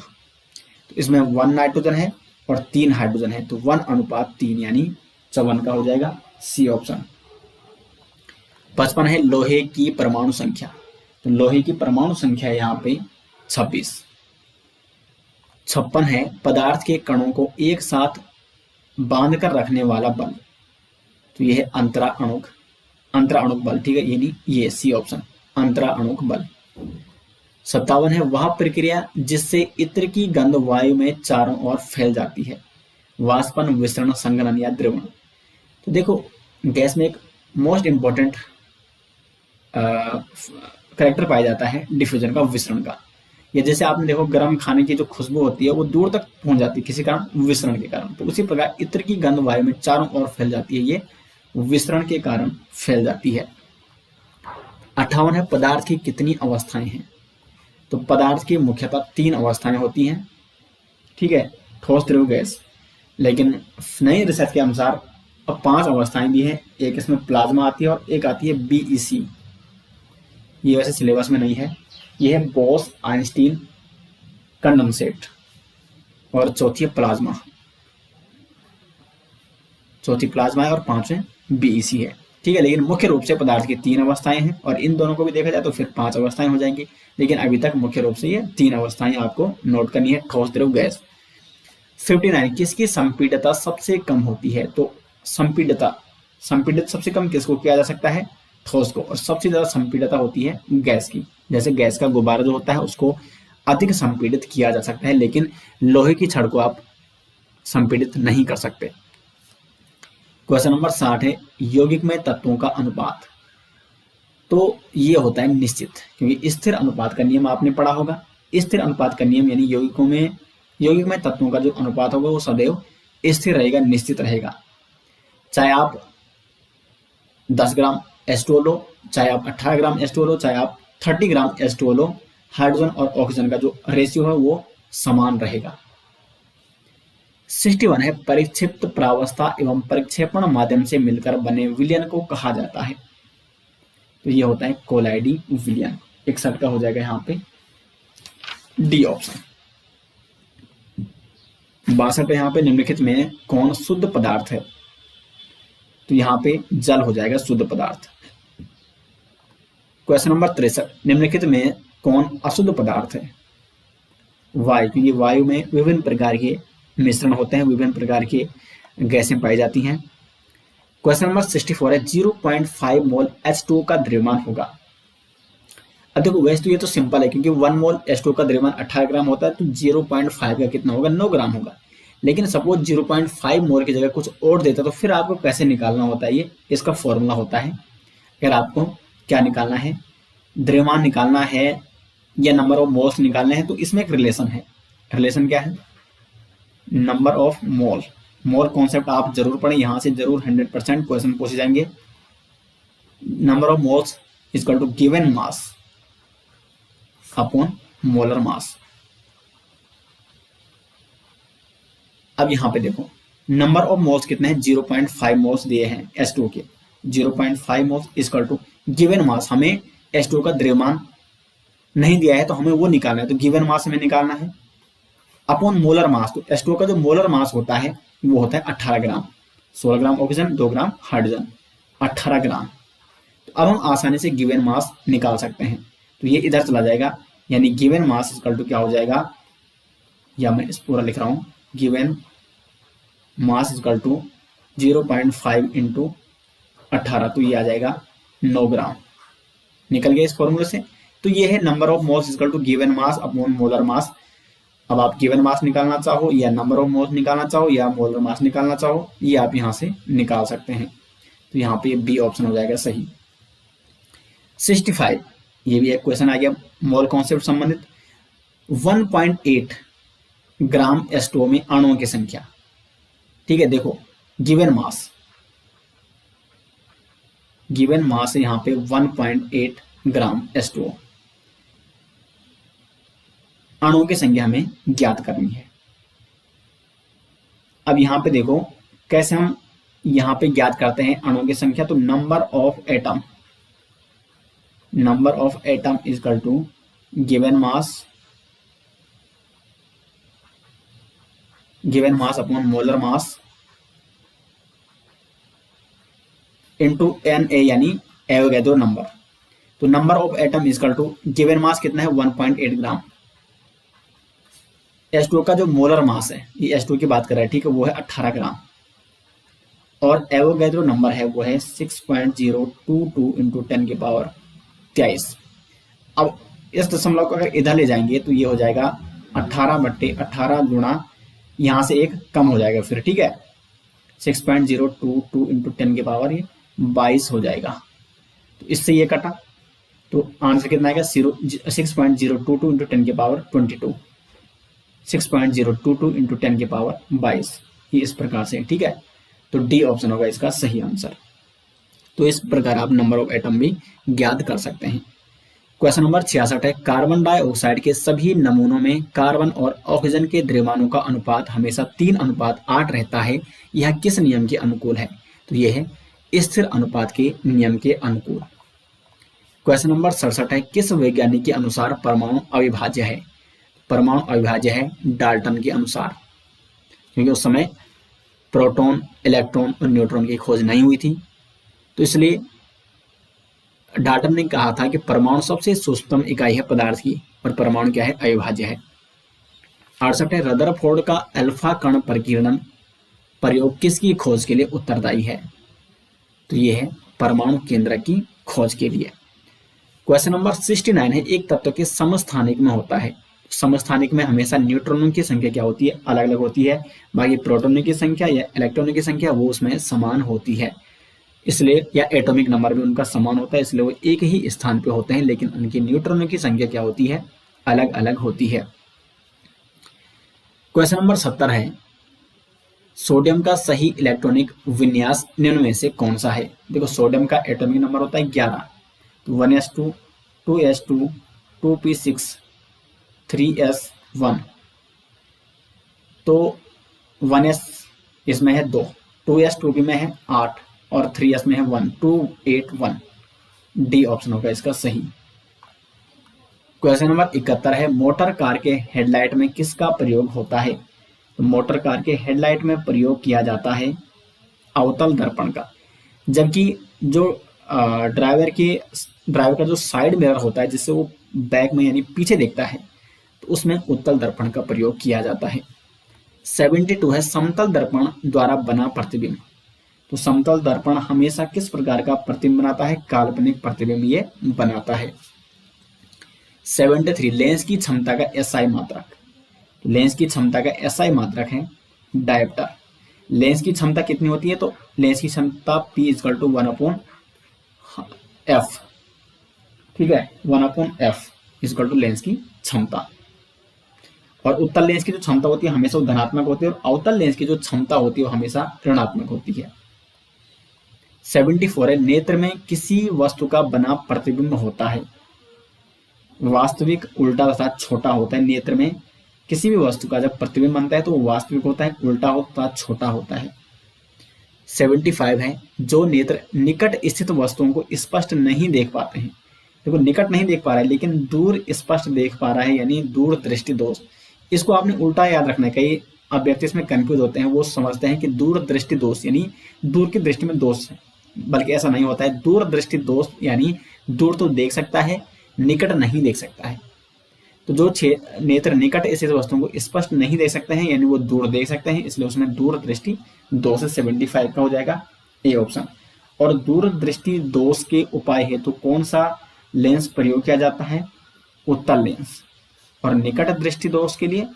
तो इसमें 1 नाइट्रोजन है और 3 हाइड्रोजन है, तो 1:3 यानी 54 का हो जाएगा सी ऑप्शन। 55 है लोहे की परमाणु संख्या। तो लोहे की परमाणु संख्या यहाँ पे 26। 56 है पदार्थ के कणों को एक साथ बांध कर रखने वाला बल। तो यह है अंतराअणुक बल, ठीक है, यानी ये सी ऑप्शन अंतराअणुक बल। 57 है वह प्रक्रिया जिससे इत्र की गंध वायु में चारों ओर फैल जाती है। वाष्पन, विसरण, संघनन या द्रवण। तो देखो गैस में एक मोस्ट इंपॉर्टेंट करेक्टर पाया जाता है डिफ्यूजन का, विसरण का। या जैसे आपने देखो गर्म खाने की जो खुशबू होती है वो दूर तक पहुंच जाती है किसी कारण विसरण के कारण, तो उसी प्रकार इत्र की गंध वायु में चारों ओर फैल जाती है, ये विसरण के कारण फैल जाती है। 58 है पदार्थ की कितनी अवस्थाएं हैं। तो पदार्थ की मुख्यतः 3 अवस्थाएं होती हैं, ठीक है, ठोस, द्रव, गैस। लेकिन नई रिसर्च के अनुसार अब 5 अवस्थाएं भी हैं। एक इसमें प्लाज्मा आती है और एक आती है BEC, ये वैसे सिलेबस में नहीं है। ये है बोस आइंस्टीन कंडेंसेट और चौथी प्लाज्मा, चौथी प्लाज्मा है और 5वें BEC है, ठीक है। लेकिन मुख्य रूप से पदार्थ की 3 अवस्थाएं हैं और इन दोनों को भी देखा जाए तो फिर 5 अवस्थाएं हो जाएंगी, लेकिन अभी तक मुख्य रूप से ये 3 अवस्थाएं आपको नोट करनी है, ठोस, द्रव, गैस। 59 किसकी संपीड़ितता सबसे कम होती है। तो संपीड़ित सबसे कम किसको किया जा सकता है, ठोस को, और सबसे ज्यादा संपीड़ितता होती है गैस की। जैसे गैस का गुब्बारा जो होता है उसको अधिक संपीड़ित किया जा सकता है, लेकिन लोहे की छड़ को आप संपीड़ित नहीं कर सकते। क्वेश्चन नंबर 60 है यौगिक में तत्वों का अनुपात। तो ये होता है निश्चित, क्योंकि स्थिर अनुपात का नियम आपने पढ़ा होगा। स्थिर अनुपात का नियम यानी यौगिक में तत्वों का जो अनुपात होगा वो सदैव स्थिर रहेगा, निश्चित रहेगा। चाहे आप 10 ग्राम H2O लो, चाहे आप 18 ग्राम H2O लो, चाहे आप 30 ग्राम H2O लो, हाइड्रोजन और ऑक्सीजन का जो रेशियो है वो समान रहेगा। 61 है परिक्षिप्त प्रावस्था एवं परिक्षेपण माध्यम से मिलकर बने विलयन को कहा जाता है। तो ये होता है कोलाइडी विलयन। 61 का हो जाएगा यहाँ पे डी ऑप्शन। 62 यहाँ पे निम्नलिखित में कौन शुद्ध पदार्थ है? तो यहाँ पे जल हो जाएगा शुद्ध पदार्थ। क्वेश्चन नंबर 63 निम्नलिखित में कौन अशुद्ध पदार्थ है? वायु, क्योंकि वायु में विभिन्न प्रकार के मिश्रण होते हैं, विभिन्न प्रकार की गैसें पाई जाती हैं। क्वेश्चन नंबर 64 है 0.5 मोल H2O का द्रव्यमान होगा। अब देखो वैसे तो ये तो सिंपल है, क्योंकि 1 मोल H2O का द्रव्यमान 18 ग्राम होता है, तो 0.5 का कितना होगा? 9 ग्राम होगा। लेकिन सपोज 0.5 मोल की जगह कुछ और देता तो फिर आपको कैसे निकालना होता है? ये इसका फॉर्मूला होता है। अगर आपको क्या निकालना है, द्रव्यमान निकालना है या नंबर ऑफ मोल्स निकालने हैं, तो इसमें एक रिलेशन है। रिलेशन क्या है? Number of mole. Mole concept आप जरूर पढ़ें, यहां से जरूर 100% क्वेश्चन पूछे जाएंगे। Number of moles equal to given mass upon molar mass. अब यहां पे देखो नंबर ऑफ मोल्स कितने हैं? 0.5 मोल्स दिए हैं H2O के। 0.5 moles equal to given mass. हमें H2O का द्रव्यमान नहीं दिया है तो हमें वो निकालना है, तो गिवन मास हमें निकालना है अपॉन मोलर मास। तो H2O का जो मोलर मास होता है वो होता है 18 ग्राम। 16 ग्राम ऑक्सीजन, 2 ग्राम हाइड्रोजन, 18 ग्राम। तो अब हम आसानी से गिवन मास निकाल सकते हैं। तो ये इधर चला जाएगा, यानी गिवन मास इक्वल टू क्या हो जाएगा, या मैं इस पूरा लिख रहा हूं, given mass equal to 0.5 into 18, तो ये आ जाएगा 9 ग्राम। निकल गया इस फॉर्मूले से। तो ये है number of moles equal to given mass upon molar mass. अब आप गिवन मास निकालना चाहो या नंबर ऑफ मोल्स निकालना चाहो या मोलर मास निकालना चाहो, ये आप यहां से निकाल सकते हैं। तो यहाँ पे बी ऑप्शन हो जाएगा सही। 65 ये भी एक क्वेश्चन आ गया मोल कॉन्सेप्ट संबंधित। 1.8 ग्राम H2O में अणुओं की संख्या। ठीक है, देखो गिवन मास है यहां पे 1.8 ग्राम H2O। अणुओं की संख्या हमें ज्ञात करनी है। अब यहां पे देखो कैसे हम यहां पे ज्ञात करते हैं अणुओं की संख्या। तो number of atom is equal to given mass upon molar mass into Na यानी एवोगैड्रो नंबर। तो number of atom is equal to given mass कितना है? 1.8 ग्राम। H2O का जो मोलर मास है, ये H2O की बात कर रहा है, ठीक है, वो है 18 ग्राम। और एवोगैड्रो नंबर है वो है 6.022 इंटू 10 की पावर 23। अब इस दशमलव को अगर इधर ले जाएंगे तो ये हो जाएगा 18/18 गुणा, यहां से एक कम हो जाएगा फिर, ठीक है, 6.022 इंटू 10 की पावर ये 22 हो जाएगा। तो इससे ये कटा, तो आंसर कितना आएगा? 6.022 इंटू 10 की पावर 22। 6.022 इंटू 10 की पावर 22, ये इस प्रकार से, ठीक है। तो डी ऑप्शन होगा इसका सही आंसर। तो इस प्रकार आप नंबर ऑफ एटम भी ज्ञात कर सकते हैं। क्वेश्चन नंबर 66 है कार्बन डाइऑक्साइड के सभी नमूनों में कार्बन और ऑक्सीजन के द्रव्यमानों का अनुपात हमेशा 3:8 रहता है, यह किस नियम के अनुकूल है? तो यह है स्थिर अनुपात के नियम के अनुकूल। क्वेश्चन नंबर 67 है किस वैज्ञानिक के अनुसार परमाणु अविभाज्य है? परमाणु अविभाज्य है डाल्टन के अनुसार, क्योंकि उस समय प्रोटॉन, इलेक्ट्रॉन और न्यूट्रॉन की खोज नहीं हुई थी, तो इसलिए डाल्टन ने कहा था कि परमाणु सबसे सूक्ष्मतम इकाई है पदार्थ की, और परमाणु क्या है? अविभाज्य है। 68 है रदरफोर्ड का अल्फा कण प्रकीर्णन प्रयोग किसकी खोज के लिए उत्तरदायी है? तो ये है परमाणु केंद्र की खोज के लिए। क्वेश्चन नंबर 69 है एक तत्व के समस्थानिक में होता है। समस्थानिक में हमेशा न्यूट्रॉनों की संख्या क्या होती है? अलग अलग होती है, बाकी प्रोटॉनों की संख्या या इलेक्ट्रॉनों की संख्या वो उसमें समान होती है, इसलिए या एटॉमिक नंबर भी उनका समान होता है, इसलिए वो एक ही स्थान पे होते हैं, लेकिन उनकी न्यूट्रॉनों की संख्या क्या होती है? अलग अलग होती है। क्वेश्चन नंबर 70 है सोडियम का सही इलेक्ट्रॉनिक विन्यास निम्न में से कौन सा है? देखो सोडियम का एटॉमिक नंबर होता है 11, तो 1s2, 2s2, 2p6, 3s1, तो 1s इसमें है 2, 2s 2p में है 8 और 3s में है 1, 281। डी ऑप्शन होगा इसका सही। क्वेश्चन नंबर 71 है, मोटर कार के हेडलाइट में किसका प्रयोग होता है? तो मोटर कार के हेडलाइट में प्रयोग किया जाता है अवतल दर्पण का, जबकि जो ड्राइवर का जो साइड मिरर होता है जिससे वो बैक में यानी पीछे देखता है, तो उसमें उत्तल दर्पण का प्रयोग किया जाता है। 72 है, समतल दर्पण द्वारा बना प्रतिबिंब। तो समतल दर्पण हमेशा किस प्रकार का प्रतिबिंब बनाता है? काल्पनिक प्रतिबिंब ये बनाता है। 73, लेंस की क्षमता का एसआई मात्रक। लेंस की क्षमता का एसआई मात्रक है डायोप्टर। लेंस की क्षमता कितनी होती है? तो लेंस की क्षमता P = 1/f, ठीक है, 1/f = लेंस की क्षमता। और उत्तल लेंस की जो क्षमता होती है हमेशा वो धनात्मक होती है, और अवतल लेंस की जो क्षमता होती है वो हमेशा ऋणात्मक होती है। 74 है, नेत्र में किसी वस्तु का बना प्रतिबिंब होता है वास्तविक, उल्टा तथा छोटा होता है। नेत्र में किसी भी वस्तु का जब प्रतिबिंब बनता है तो वो वास्तविक होता है, उल्टा होता है, छोटा होता है। 75 है, जो नेत्र निकट स्थित वस्तुओं को स्पष्ट नहीं देख पाते हैं। देखो निकट नहीं देख पा रहा है लेकिन दूर स्पष्ट देख पा रहा है, यानी दूर दृष्टि दोष। इसको आपने उल्टा याद रखना है, कई अब व्यक्ति इसमें कंफ्यूज होते हैं, वो समझते हैं कि दूर दृष्टि दोष यानी दूर की दृष्टि में दोष है, बल्कि ऐसा नहीं होता है। दूर दृष्टि दोष यानी दूर तो देख सकता है, निकट नहीं देख सकता है। तो जो नेत्र निकट स्थित वस्तुओं को स्पष्ट नहीं देख सकते हैं यानी वो दूर देख सकते हैं, इसलिए उसमें दूर दृष्टि दोष से 75 का हो जाएगा ए ऑप्शन। और दूर दृष्टि दोष के उपाय हेतु तो कौन सा लेंस प्रयोग किया जाता है? उत्तल लेंस। और निकट दृष्टि दोष के लिए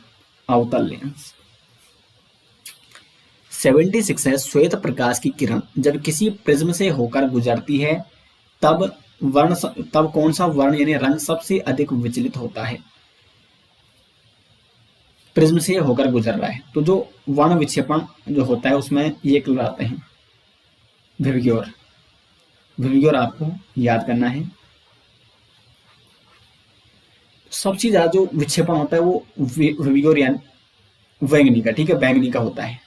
अवतल लेंस। 76 है, श्वेत प्रकाश की किरण जब किसी प्रिज्म से होकर गुजरती है तब कौन सा वर्ण यानी रंग सबसे अधिक विचलित होता है? प्रिज्म से होकर गुजर रहा है तो जो वर्ण विक्षेपण जो होता है उसमें ये कलर आते हैं विविग्योर। विविग्योर आपको याद करना है। सबसे ज्यादा जो विक्षेपण होता है वो विविग्योर यानी बैंगनी का, ठीक है, बैंगनी का होता है।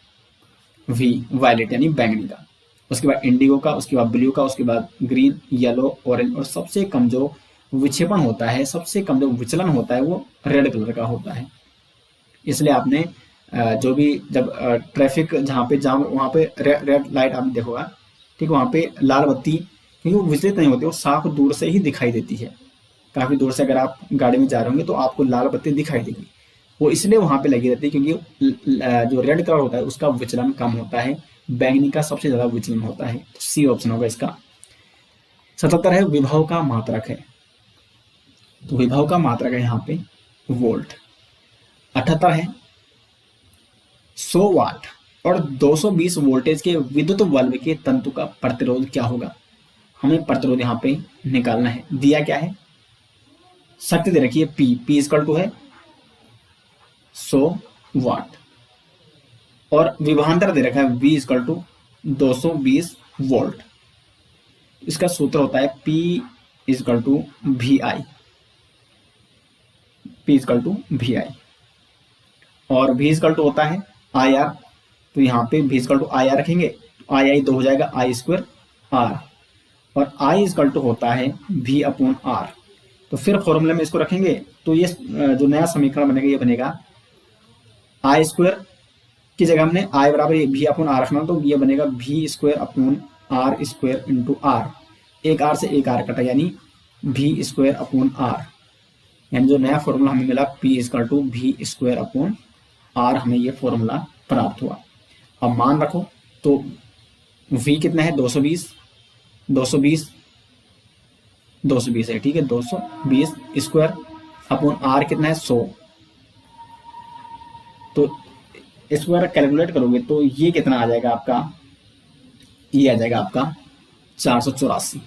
वी वायलेट यानी बैंगनी का, उसके बाद इंडिगो का, उसके बाद ब्लू का, उसके बाद ग्रीन, येलो, ऑरेंज, और सबसे कम जो विक्षेपण होता है, सबसे कम जो विचलन होता है वो रेड कलर का होता है। इसलिए आपने जो भी जब ट्रैफिक जहाँ पे जाम वहाँ पे रेड लाइट आपने देखोगा, ठीक, वहाँ पे लाल बत्ती क्योंकि वो विचलित नहीं होती, वो साफ दूर से ही दिखाई देती है। काफी दूर से अगर आप गाड़ी में जा रहे होंगे तो आपको लाल बत्ती दिखाई देगी, वो इसलिए वहां पे लगी रहती है क्योंकि जो रेड कलर होता है उसका विचलन कम होता है, बैंगनी का सबसे ज्यादा विचलन होता है। तो सी ऑप्शन होगा इसका। 77 है, विभव का मात्रक है। तो विभव का मात्रक है यहाँ पे वोल्ट। 78 है, 100 वाट और 220 वोल्टेज के विद्युत बल्ब के तंतु का प्रतिरोध क्या होगा? हमें प्रतिरोध यहाँ पे निकालना है। दिया क्या है? शक्ति दे रखी है P = है 100 वाट और विभवांतर दे रखा है V = 220 वोल्ट। इसका सूत्र होता है P = VI, P = VI और V = होता है IR। तो यहाँ पे V = IR रखेंगे तो II 2 हो जाएगा I² R और I = होता है V/R। तो फिर फॉर्मूले में इसको रखेंगे तो ये जो नया समीकरण बनेगा ये बनेगा I² की जगह हमने I = V/R रखना, तो ये बनेगा V²/R² × R। एक R से एक R कटा यानी V²/R, यानी जो नया फॉर्मूला हमें मिला P = V²/R, हमें ये फॉर्मूला प्राप्त हुआ। अब मान रखो तो V कितना है? 220 है, ठीक है, 220² कितना है? 100। तो इसको अगर कैलकुलेट करोगे तो ये कितना आ जाएगा आपका? ये आ जाएगा आपका 484,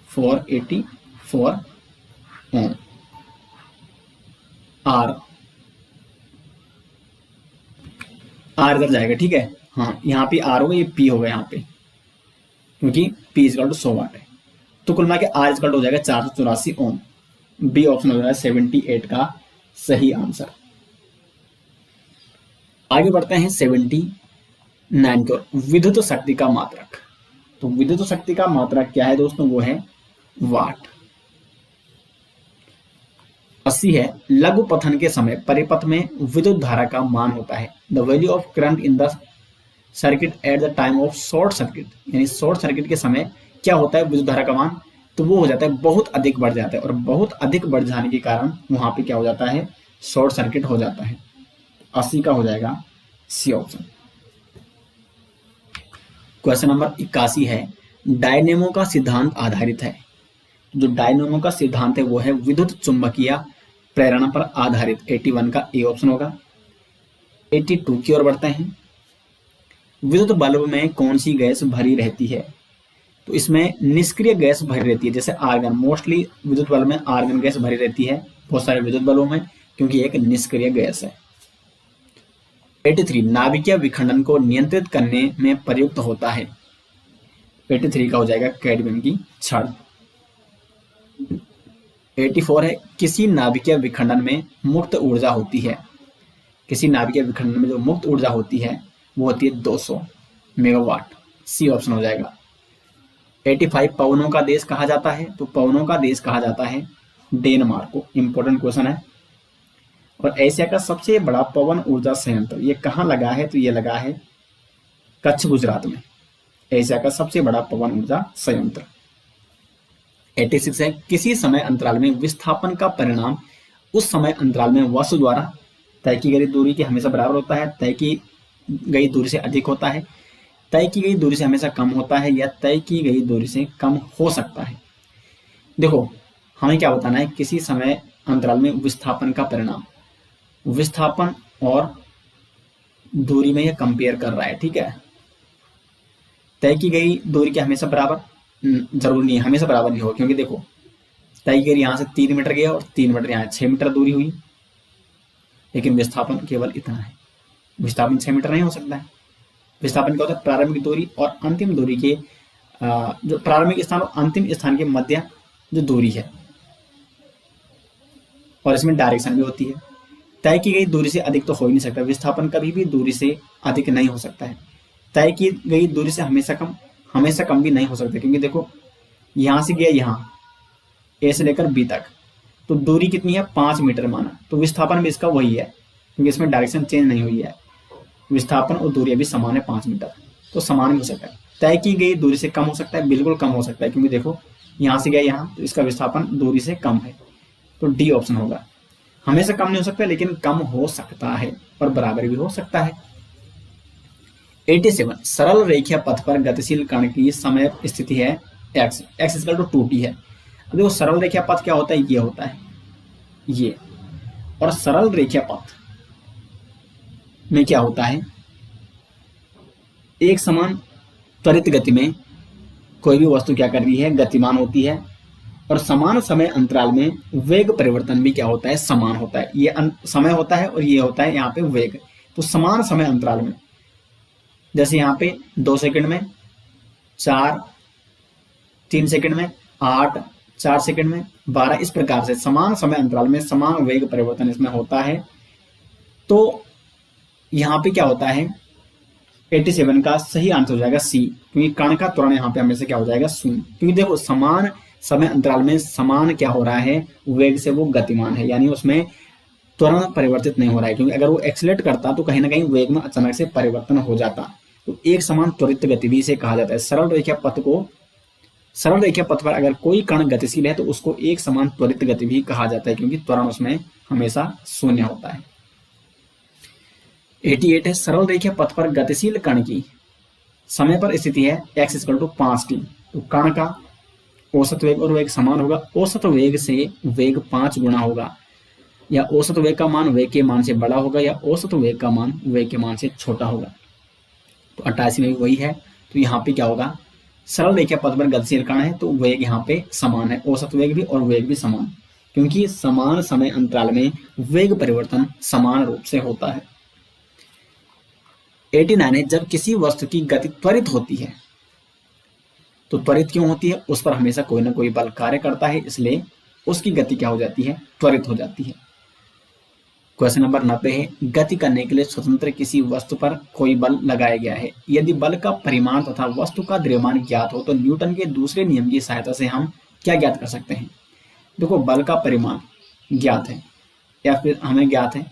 484 ओम। R आर इधर जाएगा, ठीक है। हाँ, यहाँ पे आर होगा, ये पी होगा यहाँ पे, क्योंकि पी इजकल टू 100 वाट है। तो कुल मिला के आर इजकल टू हो जाएगा 484 ओम। बी ऑप्शन हो जाएगा 78 का सही आंसर। आगे बढ़ते हैं 79 की ओर। विद्युत शक्ति का मात्रक। तो विद्युत शक्ति का मात्रक क्या है दोस्तों, वो है वाट। 80 है, लघु पथन के समय परिपथ में विद्युत धारा का मान होता है the value of current in the circuit at the time of short circuit. यानी शॉर्ट सर्किट के समय क्या होता है विद्युत धारा का मान, तो वो हो जाता है बहुत अधिक बढ़ जाता है, और बहुत अधिक बढ़ जाने के कारण वहां पे क्या हो जाता है, शॉर्ट सर्किट हो जाता है। 80 का हो जाएगा सी ऑप्शन। क्वेश्चन नंबर 81 है, डायनेमो का सिद्धांत आधारित है। जो डायनेमो का सिद्धांत है वो है विद्युत चुंबकीय प्रेरण पर आधारित। 81 का ए ऑप्शन होगा। 82 की ओर बढ़ते हैं। विद्युत बल्ब में कौन सी गैस भरी रहती है, तो इसमें निष्क्रिय गैस भरी रहती है, जैसे आर्गन। मोस्टली विद्युत बल्ब में आर्गन गैस भरी रहती है बहुत सारे विद्युत बल्बों में, क्योंकि एक निष्क्रिय गैस है। 83 नाभिकीय विखंडन को नियंत्रित करने में प्रयुक्त होता है। 83 का हो जाएगा कैडमियम की छड़। 84 है, किसी नाभिकीय विखंडन में मुक्त ऊर्जा होती है। किसी नाभिकीय विखंडन में जो मुक्त ऊर्जा होती है वो होती है 200 मेगावाट। सी ऑप्शन हो जाएगा। 85 पवनों का देश कहा जाता है, तो पवनों का देश कहा जाता है डेनमार्क को। इंपॉर्टेंट क्वेश्चन है। और एशिया का सबसे बड़ा पवन ऊर्जा संयंत्र ये कहाँ लगा है, तो ये लगा है कच्छ, गुजरात में। एशिया का सबसे बड़ा पवन ऊर्जा संयंत्र। 86 है, किसी समय अंतराल में विस्थापन का परिणाम उस समय अंतराल में वस्तु द्वारा तय की गई दूरी के हमेशा बराबर होता है, तय की गई दूरी से अधिक होता है, तय की गई दूरी से हमेशा कम होता है, या तय की गई दूरी से कम हो सकता है। देखो हमें क्या बताना है, किसी समय अंतराल में विस्थापन का परिणाम, विस्थापन और दूरी में ये कंपेयर कर रहा है, ठीक है। तय की गई दूरी के हमेशा बराबर जरूर नहीं है, हमेशा बराबर नहीं हो, क्योंकि देखो तय की गई यहाँ से 3 मीटर गया और 3 मीटर यहाँ 6 मीटर दूरी हुई, लेकिन विस्थापन केवल इतना है। विस्थापन 6 मीटर नहीं हो सकता है। विस्थापन क्या होता है, प्रारंभिक दूरी और अंतिम दूरी के जो प्रारंभिक स्थान और अंतिम स्थान के मध्य जो दूरी है, और इसमें डायरेक्शन भी होती है। तय की गई दूरी से अधिक तो हो ही नहीं सकता, विस्थापन कभी भी दूरी से अधिक नहीं हो सकता है। तय की गई दूरी से हमेशा कम भी नहीं हो सकता, क्योंकि देखो यहां से गया यहाँ ए से लेकर बी तक, तो दूरी कितनी है 5 मीटर माना, तो विस्थापन भी इसका वही है, क्योंकि इसमें डायरेक्शन चेंज नहीं हुई है। विस्थापन और दूरी अभी समान है 5 मीटर, तो समान भी हो सकता है। तय की गई दूरी से कम हो सकता है, बिल्कुल कम हो सकता है, क्योंकि देखो यहाँ से गया यहाँ, तो इसका विस्थापन दूरी से कम है, तो डी ऑप्शन होगा। हमेशा कम नहीं हो सकता, लेकिन कम हो सकता है और बराबर भी हो सकता है। 87 सरल रेखीय पथ पर गतिशील कण की समय स्थिति है x, x equal to 2t है। अब देखो सरल रेखीय पथ क्या होता है, ये होता है ये, और सरल रेखीय पथ में क्या होता है, एक समान त्वरित गति में कोई भी वस्तु क्या कर रही है, गतिमान होती है, और समान समय अंतराल में वेग परिवर्तन भी क्या होता है, समान होता है। ये समय होता है और ये होता है यहाँ पे वेग। तो समान समय अंतराल में, जैसे यहाँ पे 2 सेकंड में 4, 3 सेकंड में 8, 4 सेकंड में 12, इस प्रकार से समान समय अंतराल में समान वेग परिवर्तन इसमें होता है। तो यहाँ पे क्या होता है, 87 का सही आंसर हो जाएगा सी, क्योंकि कण का त्वरण यहाँ पे हमेशा क्या हो जाएगा, शून्य। क्योंकि देखो समान समय अंतराल में समान क्या हो रहा है, वेग से वो गतिमान है, यानी उसमें त्वरण परिवर्तित नहीं हो रहा है। क्योंकि अगर वो एक्सीलरेट करता तो कहीं ना कहीं वेग में अचानक से परिवर्तन हो जाता। तो एक समान त्वरित गति भी इसे कहा जाता है। सरल रेखीय पथ पर अगर कोई कण गतिशील है तो उसको एक समान त्वरित गति भी कहा जाता है, क्योंकि त्वरण उसमें हमेशा शून्य होता है। 88 है सरल रेखीय पथ पर गतिशील कण की समय पर स्थिति है x इक्वल टू 5t। तो कण का औसत वेग और वेग समान होगा, औसत वेग से वेग 5 गुना होगा, या औसत वेग का मान वेग के मान से बड़ा होगा, या औसत वेग का मान वेग के मान से छोटा होगा। तो 88 में भी वही है। तो यहाँ पे क्या होगा, सरल रेखीय पथ पर गतिशील कण है तो वेग यहाँ पे समान है, औसत वेग भी और वेग भी समान, क्योंकि समान समय अंतराल में वेग परिवर्तन समान रूप से होता है। 89 है जब किसी वस्तु की गति त्वरित होती है। तो त्वरित क्यों होती है? उस पर हमेशा कोई ना कोई बल कार्य करता है, इसलिए उसकी गति क्या हो जाती है? त्वरित हो जाती है। क्वेश्चन नंबर 90 है, गति करने के लिए स्वतंत्र किसी वस्तु पर कोई बल लगाया गया है। यदि बल का परिमाण तथा वस्तु का द्रव्यमान ज्ञात हो तो न्यूटन के दूसरे नियम की सहायता से हम क्या ज्ञात कर सकते हैं? देखो, बल का परिमाण ज्ञात है या फिर हमें ज्ञात है,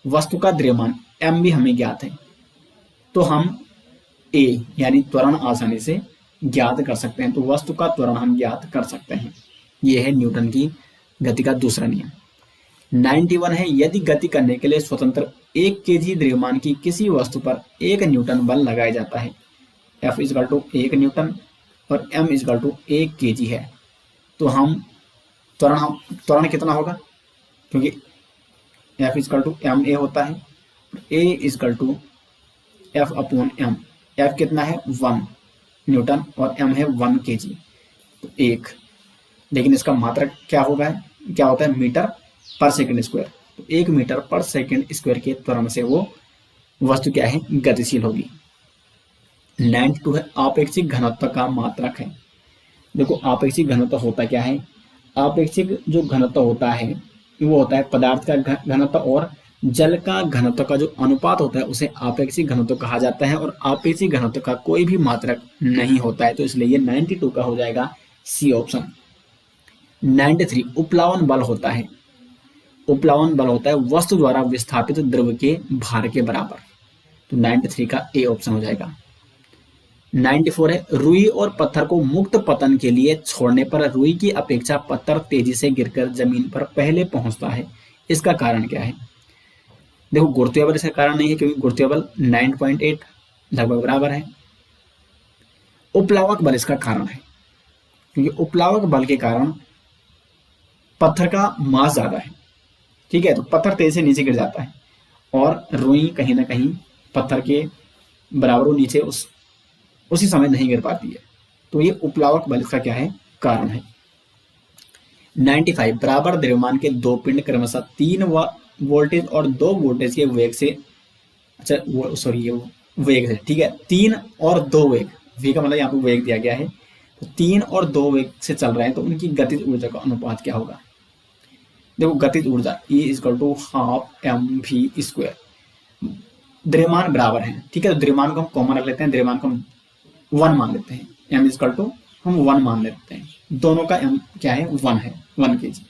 वस्तु का द्रव्यमान m भी हमें ज्ञात है, तो हम a यानी त्वरण आसानी से ज्ञात कर सकते हैं। तो वस्तु का त्वरण हम ज्ञात कर सकते हैं। यह है न्यूटन की गति का दूसरा नियम। 91 है, यदि गति करने के लिए स्वतंत्र 1 kg द्रव्यमान की किसी वस्तु पर 1 न्यूटन बल लगाया जाता है। F = 1 न्यूटन और M = 1 kg है, तो हम त्वरण कितना होगा? क्योंकि F = ma होता है, a = F/m। F कितना है? 1 न्यूटन और M है 1 kg, तो 1। लेकिन इसका मात्रक क्या होगा? क्या होता है? मीटर पर सेकंड स्क्वायर। तो 1 मीटर पर सेकंड स्क्वायर के त्वरण से वो वस्तु क्या है? गतिशील होगी। 92 है, आपेक्षिक घनत्व का मात्रक है। देखो, आपेक्षिक घनत्व होता क्या है? आपेक्षिक जो घनत्व होता है वो होता है पदार्थ का घनत्व और जल का घनत्व का जो अनुपात होता है उसे आपेक्षिक घनत्व कहा जाता है, और आपेक्षिक घनत्व का कोई भी मात्रक नहीं होता है। तो इसलिए ये 92 का हो जाएगा सी ऑप्शन। 93, उपप्लावन बल होता है। उपप्लावन बल होता है वस्तु द्वारा विस्थापित द्रव के भार के बराबर। तो 93 का ए ऑप्शन हो जाएगा। 94 है, रुई और पत्थर को मुक्त पतन के लिए छोड़ने पर रुई की अपेक्षा पत्थर तेजी से गिरकर जमीन पर पहले पहुंचता है। इसका कारण क्या है? देखो, गुरुत्वीय बल इसका कारण नहीं है, क्योंकि गुरुत्वीय बल 9.8 लगभग बराबर है। उपप्लावक बल इसका कारण है, क्योंकि उपप्लावक बल के कारण पत्थर का मास ज्यादा है। ठीक है, तो पत्थर तेजी से नीचे गिर जाता है और रुई कहीं ना कहीं पत्थर के बराबर नीचे उसी समय नहीं गिर पाती है। तो ये उपप्लावक बल इसका क्या है? कारण है। 95, बराबर द्रव्यमान के दो पिंड क्रमशः 3 वोल्टेज और 2 वोल्टेज के वेग से, ये वेग है, ठीक है, 3 और 2 वेग, v का मतलब यहाँ पे वेग दिया गया है, तो 3 और 2 वेग से चल रहे हैं, तो उनकी गतिज ऊर्जा का अनुपात क्या होगा? देखो, गतिज ऊर्जा E = 12 mv²। द्रव्यमान बराबर है, ठीक है, तो द्रव्यमान को हम कॉमन रख लेते हैं, द्रव्यमान को हम 1 मान लेते हैं, m = हम 1 मान लेते हैं, दोनों का m क्या है? 1 है, 1 kg।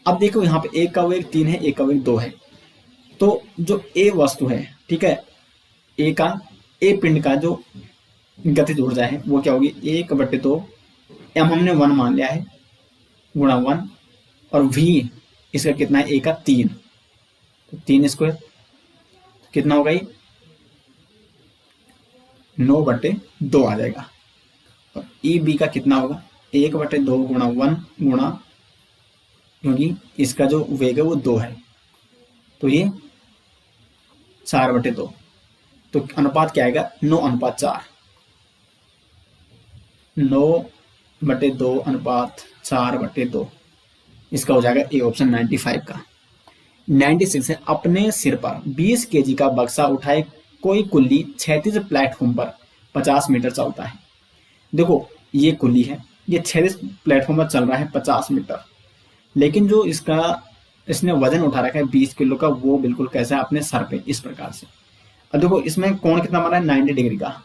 अब देखो, यहाँ पे एक का वेग 3 है, एक का वेग 2 है, तो जो a वस्तु है, ठीक है, ए पिंड का जो गतिज ऊर्जा है वो क्या होगी? 1/2 m हमने 1 मान लिया है गुणा 1, और v इसका कितना है? a का 3, तो 3² कितना होगा? ये 9/2 आ जाएगा। और EB का कितना होगा? 1/2 गुणा 1 गुणा, क्योंकि इसका जो वेग है वो 2 है, तो ये 4/2, तो अनुपात क्या आएगा? 9:4। 9/2:4/2, इसका हो जाएगा ए ऑप्शन 95 का। 96 है, अपने सिर पर 20 kg का बक्सा उठाए कोई कुल्ली क्षैतिज प्लेटफॉर्म पर 50 मीटर चलता है। देखो, ये कुल्ली है, ये क्षैतिज प्लेटफॉर्म पर चल रहा है 50 मीटर, लेकिन जो इसने वजन उठा रखा है 20 किलो का, वो बिल्कुल कैसा है? अपने सर पे, इस प्रकार से। अब देखो, इसमें कोण कितना बना है? 90 डिग्री का,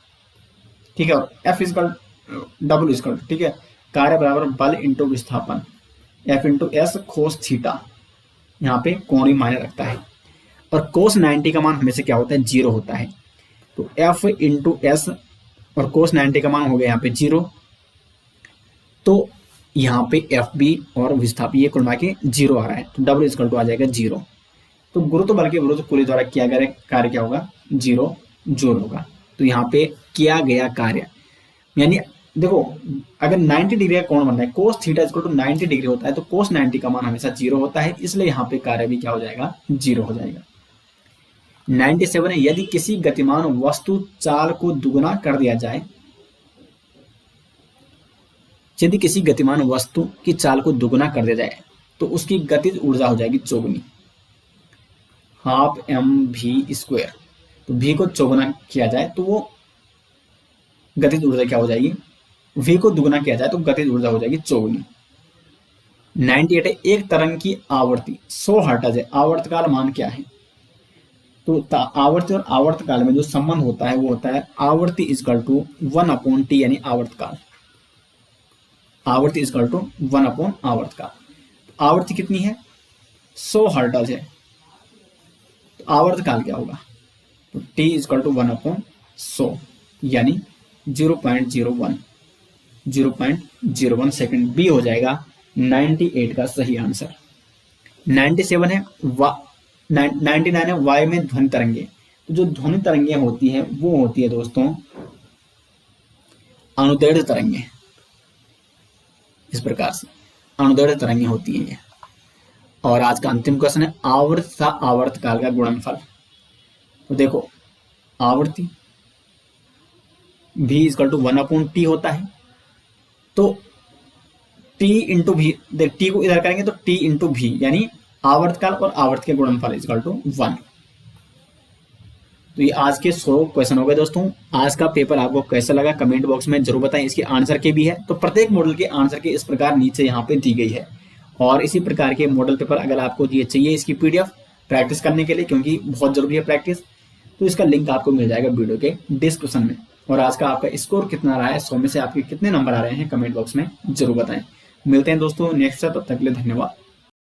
ठीक है, और F W, ठीक है, कार्य बराबर बल इंटू विस्थापन, F × S cos थीटा, यहाँ पे कोणीय मायने रखता है, और cos 90 का मान हमेशा क्या होता है? 0 होता है। तो F × S और cos 90 का मान हो गया यहाँ पे 0, तो यहाँ पे FB और विस्थापन ये कुल मिला के 0 आ रहा है, तो W = आ जाएगा 0। तो गुरुत्व बल के विरुद्ध कुल्ली द्वारा किया गया कार्य क्या होगा? 0 जूल होगा। तो यहाँ पे किया गया कार्य, यानी देखो, अगर 90 डिग्री का कोण बनना है, cos थीटा = 90 डिग्री होता है, तो cos 90 का मान हमेशा 0 होता है, इसलिए यहाँ पे कार्य भी क्या हो जाएगा? 0 हो जाएगा। 97 है, यदि किसी गतिमान वस्तु चाल को दुगुना कर दिया जाए, यदि किसी गतिमान वस्तु की चाल को दुगुना कर दिया जाए तो उसकी गतिज ऊर्जा हो जाएगी चौगुनी, 12 mv²। तो v को चौगुना किया जाए तो वो गतिज ऊर्जा क्या हो जाएगी, v को दुगुना किया जाए तो गतिज ऊर्जा हो जाएगी चौगुनी। 98 है, एक तरंग की आवृत्ति 100 हर्ट्ज है, आवर्तकाल मान क्या है। तो आवर्ती और आवर्तकाल में जो संबंध होता है वो होता है आवर्ती इजकल टू 1/t यानी आवर्तकाल। आवर्ती इजकल टू 1/ आवर्तकाल। आवर्ती कितनी है, 100 हर्ट्ज है, तो आवर्तकाल क्या होगा, तो t इजकल टू 1/100 यानी 0.01 सेकंड। बी हो जाएगा 98 का सही आंसर। 97 है 99 है वायु में ध्वनि तरंगे। तो जो ध्वनि तरंगे होती है वो होती है दोस्तों अनुदैर्ध्य तरंगे, इस प्रकार से अनुदैर्ध्य तरंगे होती है ये। और आज का अंतिम क्वेश्चन है आवर्त तथा आवर्तकाल का गुणनफल। तो देखो आवर्ती v इजकल टू 1/t होता है, तो t इंटू भी, देख t को इधर करेंगे तो t इंटू भी यानी आवर्तकाल और आवर्त के गुणनफल इजकल टू 1। तो ये आज के 100 क्वेश्चन हो गए दोस्तों। आज का पेपर आपको कैसा लगा कमेंट बॉक्स में जरूर बताएं। इसके आंसर के भी है, तो प्रत्येक मॉडल के आंसर के इस प्रकार नीचे यहाँ पे दी गई है। और इसी प्रकार के मॉडल पेपर अगर आपको ये चाहिए इसकी पीडीएफ प्रैक्टिस करने के लिए, क्योंकि बहुत जरूरी है प्रैक्टिस, तो इसका लिंक आपको मिल जाएगा वीडियो के डिस्क्रिप्शन में। और आज का आपका स्कोर कितना रहा है, 100 में से आपके कितने नंबर आ रहे हैं कमेंट बॉक्स में जरूर बताएं। मिलते हैं दोस्तों नेक्स्ट, तब तक के लिए धन्यवाद।